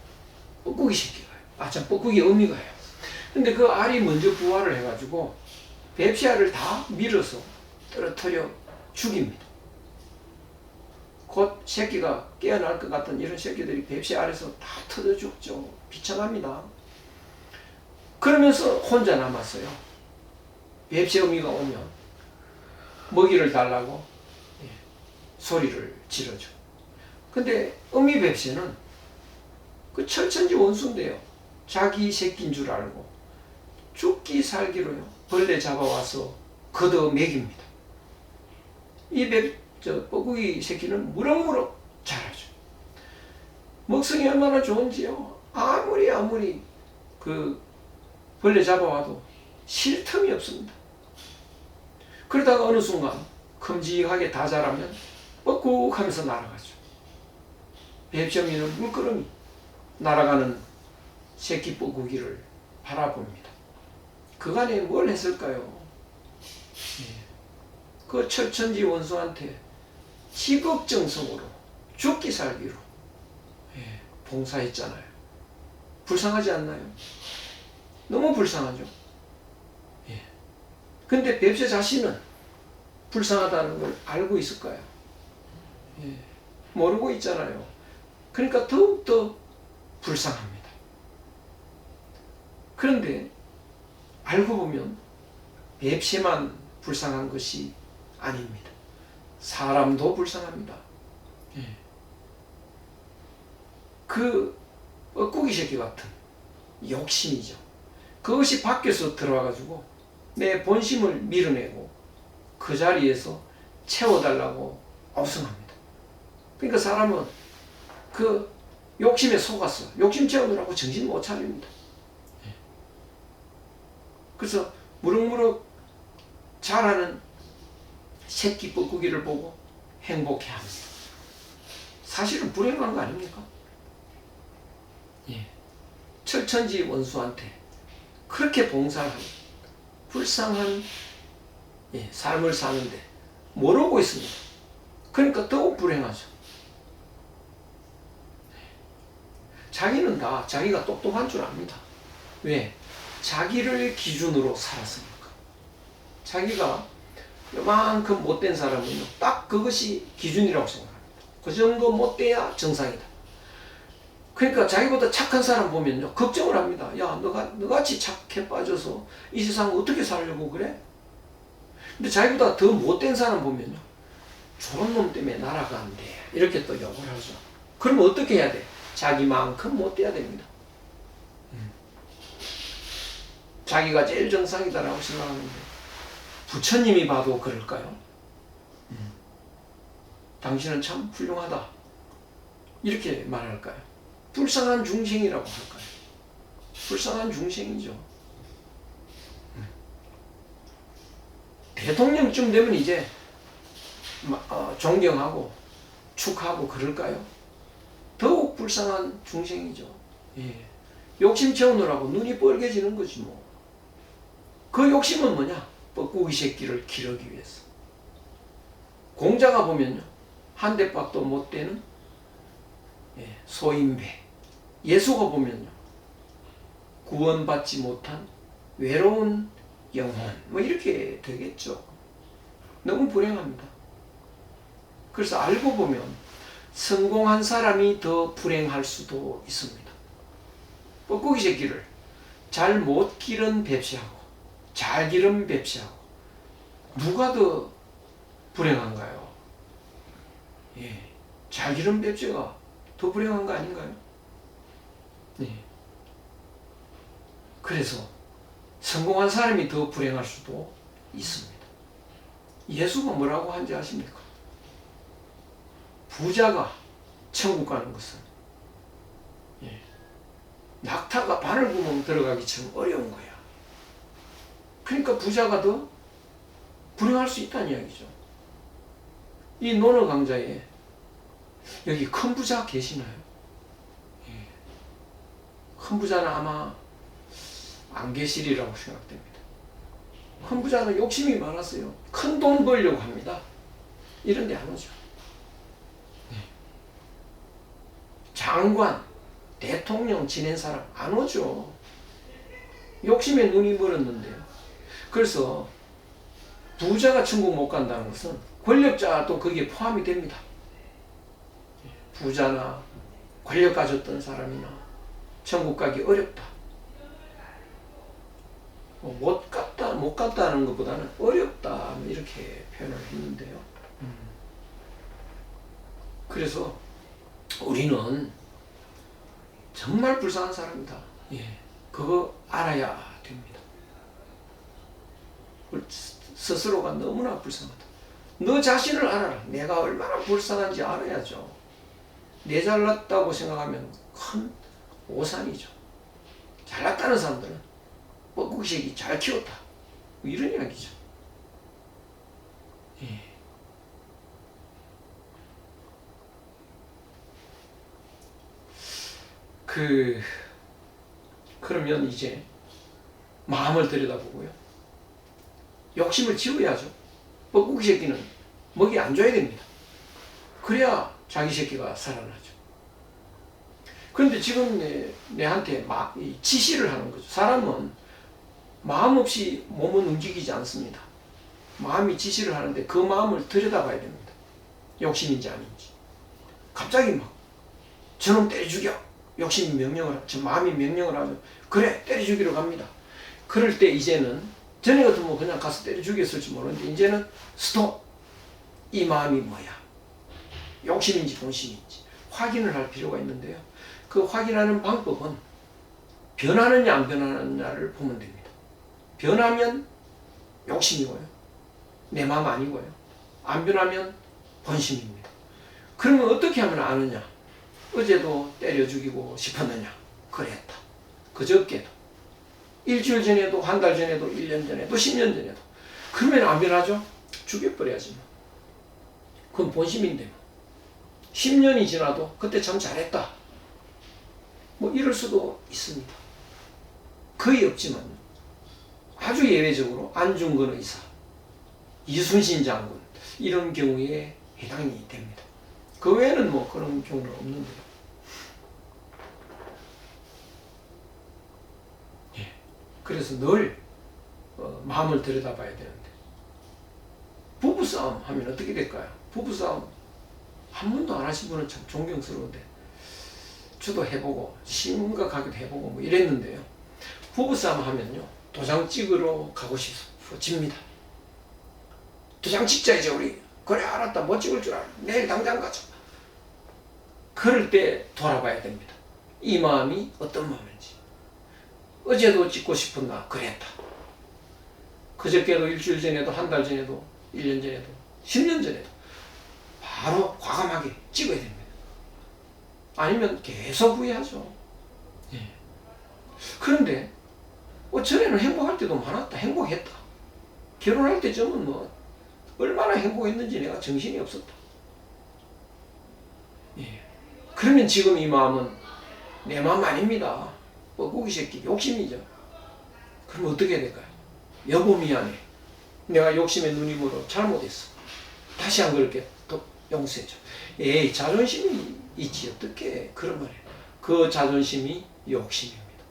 [SPEAKER 1] 뻐꾸기 새끼가요. 참 뻐꾸기 어미가요. 근데 그 알이 먼저 부화를 해가지고 뱁새 알을 다 밀어서 떨어뜨려 죽입니다. 곧 새끼가 깨어날 것 같은 이런 새끼들이 뱁새 알에서 다 터져 죽죠. 비참합니다. 그러면서 혼자 남았어요. 뱁새 어미가 오면 먹이를 달라고 소리를 지르죠. 근데 어미 뱁새는 그 철천지 원수인데요. 자기 새끼인 줄 알고 죽기 살기로요. 벌레 잡아와서 걷어 먹입니다. 이 뻐꾸기 새끼는 무럭무럭 자라죠. 먹성이 얼마나 좋은지요. 아무리 그 벌레 잡아와도 쉴 틈이 없습니다. 그러다가 어느 순간 큼직하게 다 자라면 뻐꾹 하면서 날아가죠. 뱁새미는 물끄러미 날아가는 새끼 뻐꾸기를 바라봅니다. 그간에 뭘 했을까요? 그 철천지 원수한테 지극정성으로 죽기 살기로 봉사했잖아요. 불쌍하지 않나요? 너무 불쌍하죠. 근데 뱁새 자신은 불쌍하다는 걸 알고 있을까요? 모르고 있잖아요. 그러니까 더욱더 불쌍합니다. 그런데 알고 보면 뱁새만 불쌍한 것이 아닙니다. 사람도 불쌍합니다. 그 뻐꾸기 새끼 같은 욕심이죠. 그것이 밖에서 들어와가지고 내 본심을 밀어내고 그 자리에서 채워달라고 엉성합니다. 그러니까 사람은 그 욕심에 속았어. 욕심 채우느라고 정신 못 차립니다. 그래서 무럭무럭 자라는 새끼 뻐꾸기를 보고 행복해합니다. 사실은 불행한 거 아닙니까? 철천지 원수한테 그렇게 봉사를 하는 불쌍한 삶을 사는데 모르고 있습니다. 그러니까 더욱 불행하죠. 자기는 다 자기가 똑똑한 줄 압니다. 왜? 자기를 기준으로 살았으니까. 자기가 요만큼 못된 사람은요, 딱 그것이 기준이라고 생각합니다. 그 정도 못돼야 정상이다. 그러니까 자기보다 착한 사람 보면요, 걱정을 합니다. 야, 너같이 착해 빠져서 이 세상 어떻게 살려고 그래? 근데 자기보다 더 못된 사람 보면요, 저런 놈 때문에 나라가 안 돼. 이렇게 또 욕을 하죠. 그러면 어떻게 해야 돼? 자기만큼 못돼야 됩니다. 자기가 제일 정상이다라고 생각하는데 부처님이 봐도 그럴까요? 당신은 참 훌륭하다. 이렇게 말할까요? 불쌍한 중생이라고 할까요? 불쌍한 중생이죠. 대통령쯤 되면 이제 존경하고 축하하고 그럴까요? 더욱 불쌍한 중생이죠. 욕심 채우느라고 눈이 뻘개지는 거지 뭐. 그 욕심은 뭐냐? 뻐꾸기 새끼를 기르기 위해서. 공자가 보면요, 한 대박도 못 되는 소인배. 예수가 보면요, 구원받지 못한 외로운 영혼, 뭐 이렇게 되겠죠. 너무 불행합니다. 그래서 알고 보면 성공한 사람이 더 불행할 수도 있습니다. 뻐꾸기 새끼를 잘 못 기른 뱁새하고 잘 기른 뱁새하고 누가 더 불행한가요? 잘 기른 뱁새가 더 불행한 거 아닌가요? 그래서 성공한 사람이 더 불행할 수도 있습니다. 예수가 뭐라고 한지 아십니까? 부자가 천국 가는 것은 낙타가 바늘구멍 들어가기처럼 어려운 거야. 그러니까 부자가 더 불행할 수 있다는 이야기죠. 이 논어 강좌에 여기 큰 부자 계시나요? 큰 부자는 아마 안 계시리라고 생각됩니다. 큰 부자는 욕심이 많았어요. 큰 돈 벌려고 합니다. 이런 데 안 오죠. 장관, 대통령 지낸 사람 안 오죠. 욕심에 눈이 멀었는데요. 그래서 부자가 천국 못 간다는 것은 권력자도 거기에 포함이 됩니다. 부자나 권력 가졌던 사람이나 천국 가기 어렵다. 못 갔다는 것보다는 어렵다, 이렇게 표현을 했는데요. 그래서 우리는 정말 불쌍한 사람이다. 그거 알아야 됩니다. 스스로가 너무나 불쌍하다. 너 자신을 알아라. 내가 얼마나 불쌍한지 알아야죠. 내 잘났다고 생각하면 큰 오산이죠. 잘났다는 사람들은 뻐꾸기 새끼 잘 키웠다, 이런 이야기죠. 그러면 이제 마음을 들여다보고요, 욕심을 지워야죠. 뻐꾸기 새끼는 먹이 안 줘야 됩니다. 그래야 자기 새끼가 살아나죠. 그런데 지금 내한테 막 지시를 하는 거죠. 사람은 마음 없이 몸은 움직이지 않습니다. 마음이 지시를 하는데 그 마음을 들여다봐야 됩니다. 욕심인지 아닌지. 갑자기 막 저놈 때려 죽여, 욕심이 명령을 하죠. 마음이 명령을 하죠. 그래, 때려 죽이러 갑니다. 그럴 때 이제는, 전에 같으면 그냥 가서 때려 죽였을지 모르는데 이제는 스톱. 이 마음이 뭐야? 욕심인지 본심인지 확인을 할 필요가 있는데요. 그 확인하는 방법은 변하느냐 안 변하느냐를 보면 됩니다. 변하면 욕심이고요, 내 마음 아니고요. 안 변하면 본심입니다. 그러면 어떻게 하면 아느냐? 어제도 때려 죽이고 싶었느냐? 그랬다. 그저께도, 일주일 전에도, 한 달 전에도, 1년 전에도, 10년 전에도. 그러면 안 변하죠? 죽여버려야지 뭐. 그건 본심인데 뭐. 10년이 지나도 그때 참 잘했다, 뭐 이럴 수도 있습니다. 거의 없지만 아주 예외적으로 안중근 의사, 이순신 장군, 이런 경우에 해당이 됩니다. 그 외에는 뭐 그런 경우는 없는데요. 그래서 늘 마음을 들여다봐야 되는데, 부부싸움 하면 어떻게 될까요? 부부싸움 한 번도 안 하신 분은 참 존경스러운데, 저도 해보고 심각하게도 해보고 뭐 이랬는데요. 부부싸움 하면요, 도장 찍으러 가고 싶어집니다. 도장 찍자 이제 우리. 그래, 알았다. 못 찍을 줄 알아. 내일 당장 가자. 그럴 때 돌아봐야 됩니다. 이 마음이 어떤 마음인지. 어제도 찍고 싶었나? 그랬다. 그저께도, 일주일 전에도, 한 달 전에도, 1년 전에도, 10년 전에도 바로 과감하게 찍어야 됩니다. 아니면 계속 후회하죠. 그런데 전에는 행복할 때도 많았다. 행복했다. 결혼할 때쯤은 뭐 얼마나 행복했는지 내가 정신이 없었다. 그러면 지금 이 마음은 내 마음 아닙니다. 뻐꾸기 새끼 욕심이죠. 그럼 어떻게 해야 될까요? 여보 미안해. 내가 욕심에 눈이 멀어 잘못했어. 다시 안 그럴게. 또 용서해줘. 에이 자존심이 있지 어떻게 그런 말이에요. 그 자존심이 욕심입니다.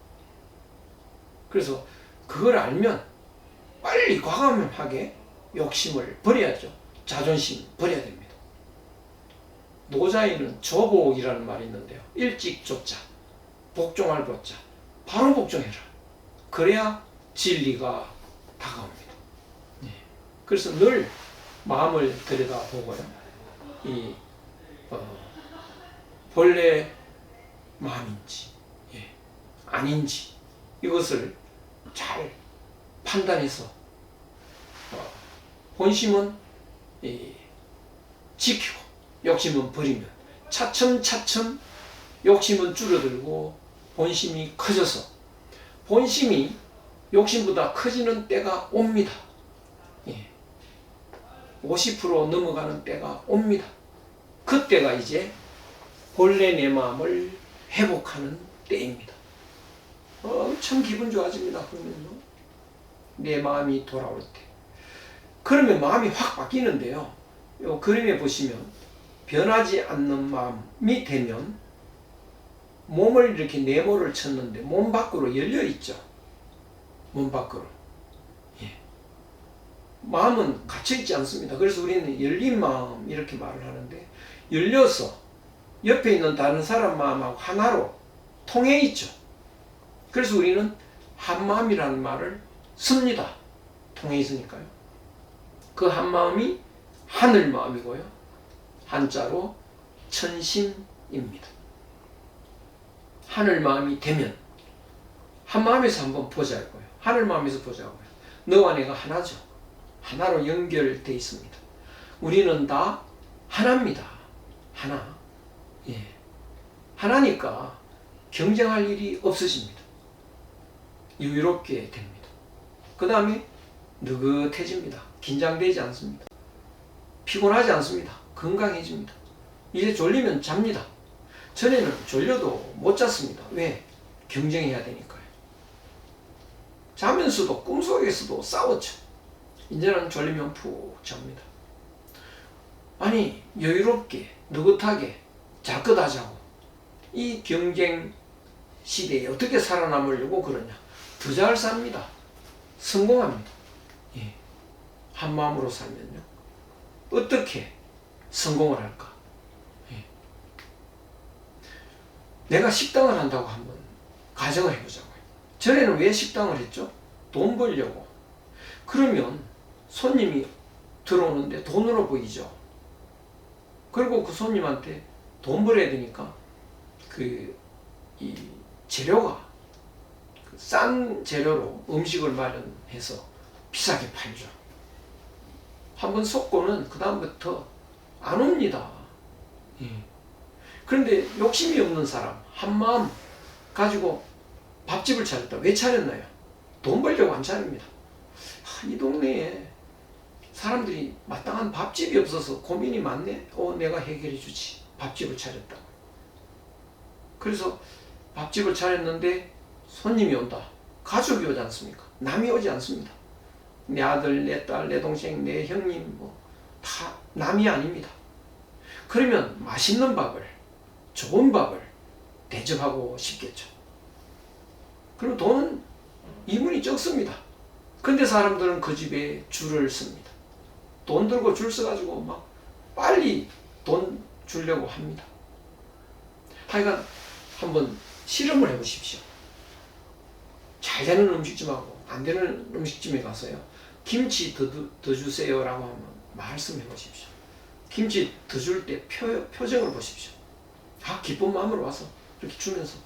[SPEAKER 1] 그래서 그걸 알면 빨리 과감하게 욕심을 버려야죠. 자존심 버려야 됩니다. 노자에는 조복이라는 말이 있는데요. 일찍 쫓자, 복종할 보자. 바로 복종해라. 그래야 진리가 다가옵니다. 그래서 늘 마음을 들여다보고요. 본래 마음인지 아닌지 이것을 잘 판단해서 본심은 지키고 욕심은 버리면 차츰차츰 욕심은 줄어들고 본심이 커져서 본심이 욕심보다 커지는 때가 옵니다. 50% 넘어가는 때가 옵니다. 그때가 이제 본래 내 마음을 회복하는 때입니다. 엄청 기분 좋아집니다. 그러면요. 내 마음이 돌아올 때. 그러면 마음이 확 바뀌는데요. 이 그림에 보시면 변하지 않는 마음이 되면 몸을 이렇게 네모를 쳤는데 몸 밖으로 열려 있죠. 몸 밖으로. 마음은 갇혀 있지 않습니다. 그래서 우리는 열린 마음 이렇게 말을 하는데 열려서 옆에 있는 다른 사람 마음하고 하나로 통해 있죠. 그래서 우리는 한마음이라는 말을 씁니다. 통해 있으니까요. 그 한마음이 하늘마음이고요. 한자로 천심입니다. 하늘마음이 되면 한마음에서 한번 보자고요. 하늘마음에서 보자고요. 너와 내가 하나죠. 하나로 연결되어 있습니다. 우리는 다 하나입니다. 하나. 하나니까 경쟁할 일이 없으십니다. 유롭게 됩니다. 그 다음에 느긋해집니다. 긴장되지 않습니다. 피곤하지 않습니다. 건강해집니다. 이제 졸리면 잡니다. 전에는 졸려도 못 잤습니다. 왜? 경쟁해야 되니까요. 자면서도 꿈속에서도 싸웠죠. 이제는 졸리면 푹 잡니다. 아니 여유롭게 느긋하게 잘 것 하자고 이 경쟁 시대에 어떻게 살아남으려고 그러냐. 더 잘 삽니다. 성공합니다. 한 마음으로 살면요. 어떻게 성공을 할까? 내가 식당을 한다고 한번 가정을 해보자고요. 전에는 왜 식당을 했죠? 돈 벌려고. 그러면 손님이 들어오는데 돈으로 보이죠. 그리고 그 손님한테 돈 벌어야 되니까 이 재료가 싼 재료로 음식을 마련해서 비싸게 팔죠. 한번 속고는 그 다음부터 안 옵니다. 그런데 욕심이 없는 사람 한마음 가지고 밥집을 차렸다. 왜 차렸나요? 돈 벌려고 안 차립니다. 이 동네에 사람들이 마땅한 밥집이 없어서 고민이 많네. 내가 해결해 주지. 밥집을 차렸다. 그래서 밥집을 차렸는데 손님이 온다. 가족이 오지 않습니까? 남이 오지 않습니다. 내 아들, 내 딸, 내 동생, 내 형님 다 남이 아닙니다. 그러면 맛있는 밥을, 좋은 밥을 대접하고 싶겠죠. 그럼 돈은 이문이 적습니다. 근데 사람들은 그 집에 줄을 섭니다. 돈 들고 줄 서가지고 막 빨리 돈 주려고 합니다. 하여간 한번 실험을 해보십시오. 잘 되는 음식점하고 안 되는 음식점에 가서요. 김치 더 주세요 라고 한번 말씀해 보십시오. 김치 더 줄 때 표정을 보십시오. 기쁜 마음으로 와서 이렇게 주면서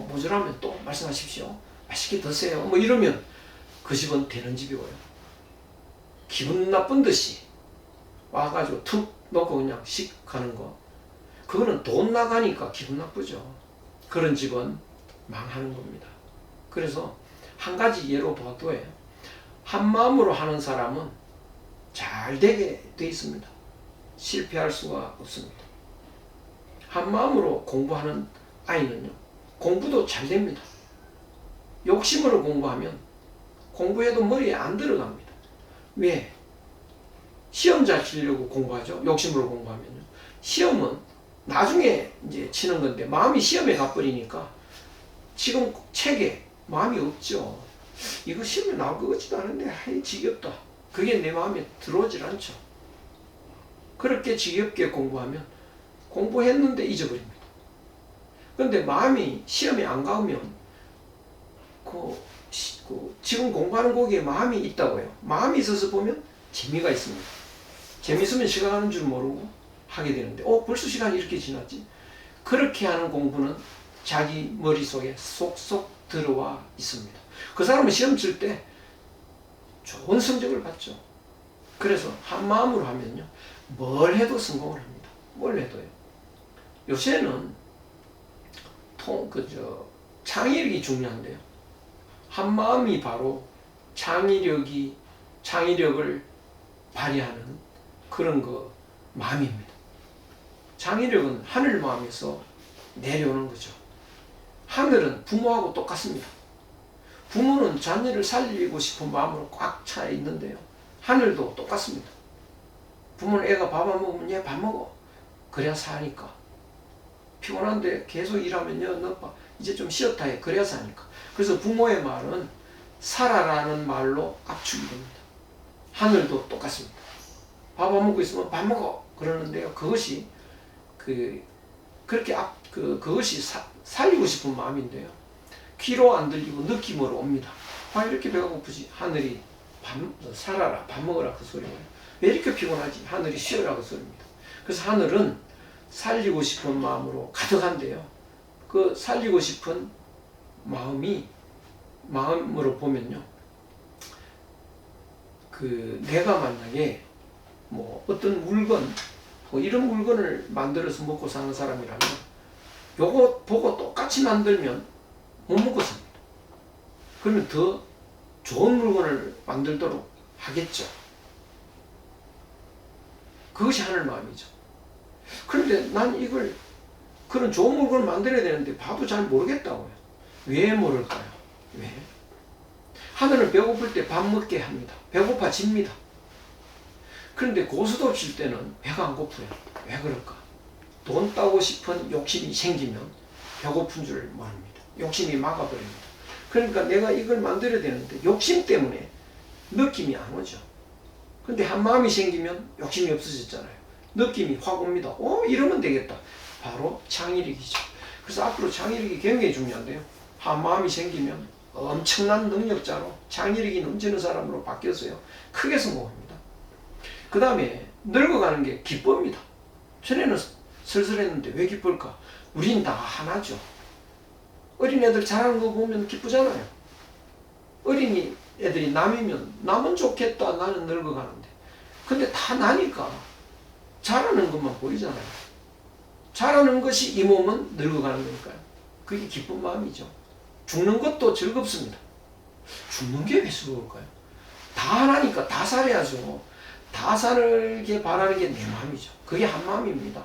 [SPEAKER 1] 모자라면 또 말씀하십시오. 맛있게 드세요. 이러면 그 집은 되는 집이고요. 기분 나쁜 듯이 와가지고 툭 놓고 그냥 씩 가는 거. 그거는 돈 나가니까 기분 나쁘죠. 그런 집은 망하는 겁니다. 그래서 한 가지 예로 봐도요. 한 마음으로 하는 사람은 잘 되게 돼 있습니다. 실패할 수가 없습니다. 한 마음으로 공부하는 아이는요. 공부도 잘 됩니다. 욕심으로 공부하면 공부해도 머리에 안 들어갑니다. 왜? 시험 잘 치려고 공부하죠. 욕심으로 공부하면요. 시험은 나중에 이제 치는 건데 마음이 시험에 가버리니까 지금 책에 마음이 없죠. 이거 시험에 나올 것 같지도 않은데 아이 지겹다. 그게 내 마음에 들어오질 않죠. 그렇게 지겹게 공부하면 공부했는데 잊어버립니다. 그런데 마음이 시험에 안 가면 지금 공부하는 거기에 마음이 있다고요. 마음이 있어서 보면 재미가 있습니다. 재미있으면 시간 가는 줄 모르고 하게 되는데 벌써 시간이 이렇게 지났지. 그렇게 하는 공부는 자기 머릿속에 쏙쏙 들어와 있습니다. 그 사람은 시험 칠 때 좋은 성적을 받죠. 그래서 한 마음으로 하면요, 뭘 해도 성공을 합니다. 뭘 해도요. 요새는 창의력이 중요한데요. 한 마음이 바로 창의력을 발휘하는 그런 마음입니다. 창의력은 하늘 마음에서 내려오는 거죠. 하늘은 부모하고 똑같습니다. 부모는 자녀를 살리고 싶은 마음으로 꽉 차 있는데요. 하늘도 똑같습니다. 부모는 애가 밥 안 먹으면 얘 밥 먹어. 그래야 사니까. 피곤한데 계속 일하면요, 너 이제 좀 쉬었다 해. 그래야 사니까. 그래서 부모의 말은 살아라는 말로 압축이 됩니다. 하늘도 똑같습니다. 밥 안 먹고 있으면 밥 먹어. 그러는데요. 그것이 그것이 살리고 싶은 마음인데요. 귀로 안 들리고 느낌으로 옵니다. 왜 이렇게 배가 고프지? 하늘이 살아라, 밥 먹으라 그 소리예요. 왜 이렇게 피곤하지? 하늘이 쉬어라 그 소리입니다. 그래서 하늘은 살리고 싶은 마음으로 가득한데요. 그 살리고 싶은 마음으로 보면요. 내가 만약에 어떤 물건, 이런 물건을 만들어서 먹고 사는 사람이라면 요거 보고 똑같이 만들면 못 먹고 삽니다. 그러면 더 좋은 물건을 만들도록 하겠죠. 그것이 하늘 마음이죠. 그런데 난 그런 좋은 물건을 만들어야 되는데 봐도 잘 모르겠다고요. 왜 모를까요? 왜? 하늘은 배고플 때 밥 먹게 합니다. 배고파집니다. 그런데 고수도 칠 때는 배가 안 고프요. 왜 그럴까? 돈 따고 싶은 욕심이 생기면 배고픈 줄 모릅니다. 욕심이 막아버립니다. 그러니까 내가 이걸 만들어야 되는데 욕심 때문에 느낌이 안 오죠. 근데 한 마음이 생기면 욕심이 없어졌잖아요. 느낌이 확 옵니다. 이러면 되겠다. 바로 창의력이죠. 그래서 앞으로 창의력이 굉장히 중요한데요. 한 마음이 생기면 엄청난 능력자로 창의력이 넘치는 사람으로 바뀌어서요. 크게 성공합니다. 그 다음에 늙어가는 게 기쁩니다. 전에는 슬슬했는데 왜 기쁠까? 우린 다 하나죠. 어린애들 잘하는 거 보면 기쁘잖아요. 어린이 애들이 남이면 남은 좋겠다. 나는 늙어가는데. 근데 다 나니까 잘하는 것만 보이잖아요. 잘하는 것이 이 몸은 늙어가는 거니까요. 그게 기쁜 마음이죠. 죽는 것도 즐겁습니다. 죽는 게 왜 즐거울까요? 다 하나니까 다 살아야죠. 다 살게 바라는 게 내 마음이죠. 그게 한 마음입니다.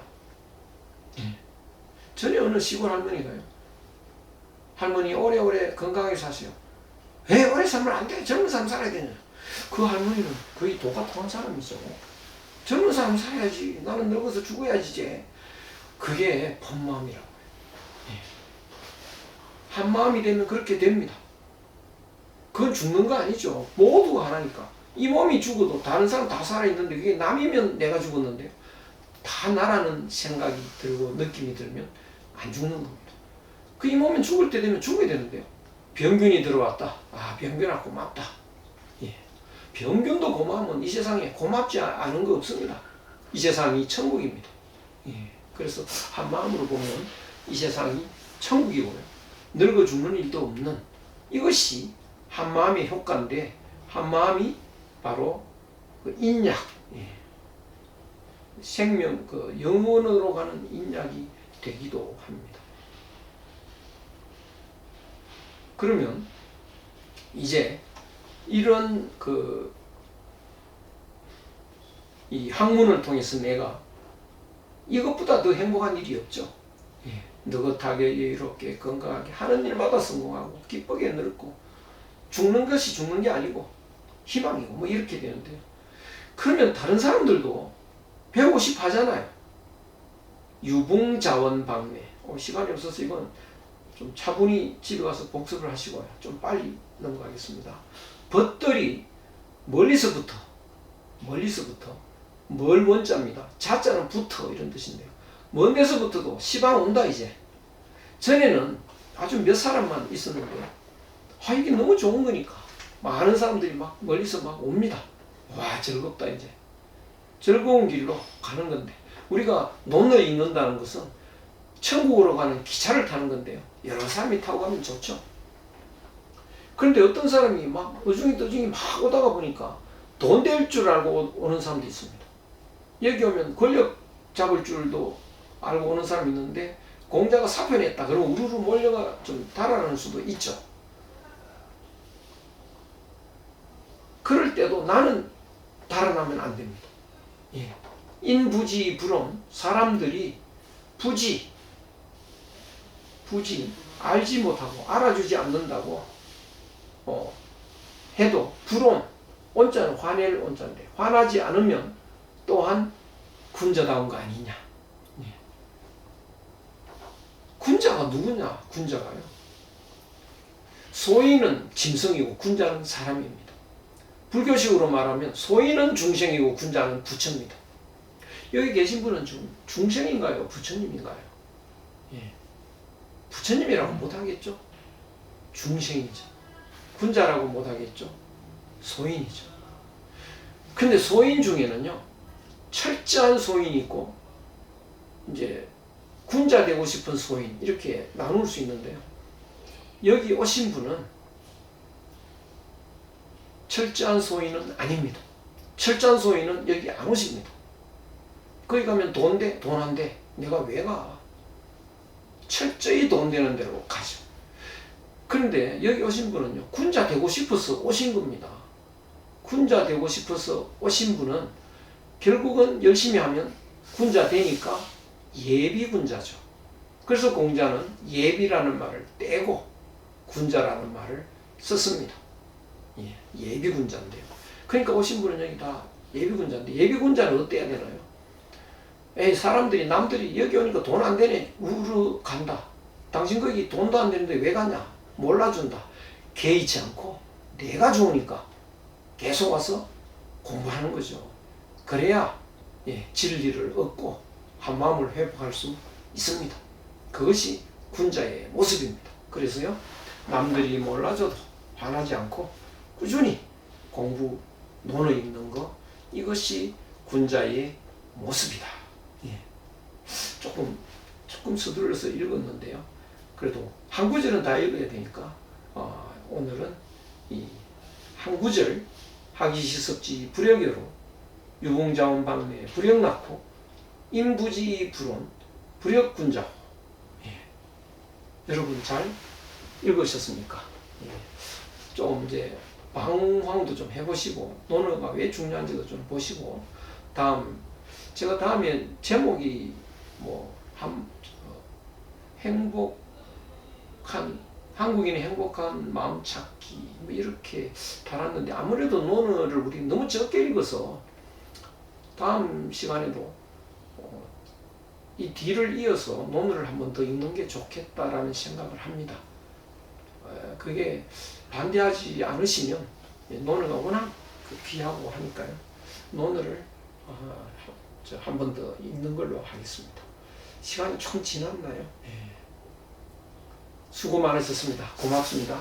[SPEAKER 1] 전에 어느 시골 할머니가요. 할머니 오래오래 건강하게 사세요. 왜 오래 살면 안 돼? 젊은 사람 살아야 되냐? 그 할머니는 거의 도가 통한 사람이죠. 젊은 사람 살아야지. 나는 늙어서 죽어야지 이제. 그게 본마음이라고 해요. 한 마음이 되면 그렇게 됩니다. 그건 죽는 거 아니죠. 모두가 하나니까. 이 몸이 죽어도 다른 사람 다 살아있는데 그게 남이면 내가 죽었는데 다 나라는 생각이 들고 느낌이 들면 안 죽는 겁니다. 이 몸은 죽을 때 되면 죽어야 되는데요. 병균이 들어왔다. 병균아 고맙다. 병균도 고마우면 이 세상에 고맙지 않은 거 없습니다. 이 세상이 천국입니다. 그래서 한 마음으로 보면 이 세상이 천국이고요. 늙어 죽는 일도 없는 이것이 한 마음의 효과인데 한 마음이 바로 인약, 생명, 영원으로 가는 인약이 되기도 합니다. 그러면 이제 이런 이 학문을 통해서 내가 이것보다 더 행복한 일이 없죠. 느긋하게 여유롭게 건강하게 하는 일마다 성공하고 기쁘게 늙고 죽는 것이 죽는 게 아니고 희망이고 뭐 이렇게 되는데요. 그러면 다른 사람들도 배우고 싶어 하잖아요. 유봉자원방매. 시간이 없어서 이건 좀 차분히 집에 가서 복습을 하시고요. 좀 빨리 넘어가겠습니다. 벗들이 멀리서부터 멀 원자입니다. 자자는 붙어 이런 뜻인데요. 먼 데서부터도 시방 온다 이제. 전에는 아주 몇 사람만 있었는데 이게 너무 좋은 거니까 많은 사람들이 막 멀리서 막 옵니다. 와 즐겁다 이제. 즐거운 길로 가는 건데 우리가 논을 잇는다는 것은 천국으로 가는 기차를 타는 건데요. 여러 사람이 타고 가면 좋죠. 그런데 어떤 사람이 막 어중이 막 오다가 보니까 돈 될 줄 알고 오는 사람도 있습니다. 여기 오면 권력 잡을 줄도 알고 오는 사람이 있는데 공자가 사표냈다. 그러면 우르르 몰려가 좀 달아나는 수도 있죠. 그럴 때도 나는 달아나면 안 됩니다. 예. 인부지 불언 사람들이 부지 알지 못하고 알아주지 않는다고 해도 불언 온자는 화낼 온자인데 화나지 않으면 또한 군자다운 거 아니냐. 예. 군자가 누구냐? 군자가요. 소인은 짐승이고 군자는 사람입니다. 불교식으로 말하면 소인은 중생이고 군자는 부처입니다. 여기 계신 분은 중생인가요? 부처님인가요? 예. 부처님이라고 못하겠죠? 중생이죠. 군자라고 못하겠죠? 소인이죠. 근데 소인 중에는요, 철저한 소인이 있고, 이제, 군자 되고 싶은 소인, 이렇게 나눌 수 있는데요. 여기 오신 분은 철저한 소인은 아닙니다. 철저한 소인은 여기 안 오십니다. 거기 가면 돈 돼? 돈 안 돼? 내가 왜 가? 철저히 돈 되는 데로 가죠. 그런데 여기 오신 분은요, 군자 되고 싶어서 오신 겁니다. 군자 되고 싶어서 오신 분은 결국은 열심히 하면 군자 되니까 예비군자죠. 그래서 공자는 예비라는 말을 떼고 군자라는 말을 썼습니다. 예, 예비군자인데요. 그러니까 오신 분은 여기 다 예비군자인데 예비군자는 어때야 되나요? 사람들이 남들이 여기 오니까 돈 안 되네 우르르 간다. 당신 거기 돈도 안 되는데 왜 가냐? 몰라준다. 개의치 않고 내가 좋으니까 계속 와서 공부하는 거죠. 그래야 진리를 얻고 한마음을 회복할 수 있습니다. 그것이 군자의 모습입니다. 그래서요, 남들이 몰라줘도 화나지 않고 꾸준히 공부, 논어 읽는 거, 이것이 군자의 모습이다. 조금 서둘러서 읽었는데요. 그래도 한 구절은 다 읽어야 되니까 오늘은 이 한 구절 하기시섭지 불역여로 유봉자원방내 불역낙호 인부지 불온 불역군자. 여러분 잘 읽으셨습니까? 좀 이제 방황도 좀 해보시고 논어가 왜 중요한지도 좀 보시고 제가 다음에 제목이 한국인의 행복한 마음 찾기 이렇게 달았는데 아무래도 논어를 우리 너무 적게 읽어서 다음 시간에도 이 뒤를 이어서 논어를 한 번 더 읽는 게 좋겠다라는 생각을 합니다. 그게 반대하지 않으시면 논어가 워낙 귀하고 하니까요. 논어를 한 번 더 읽는 걸로 하겠습니다. 시간이 좀 지났나요? 수고 많으셨습니다. 고맙습니다.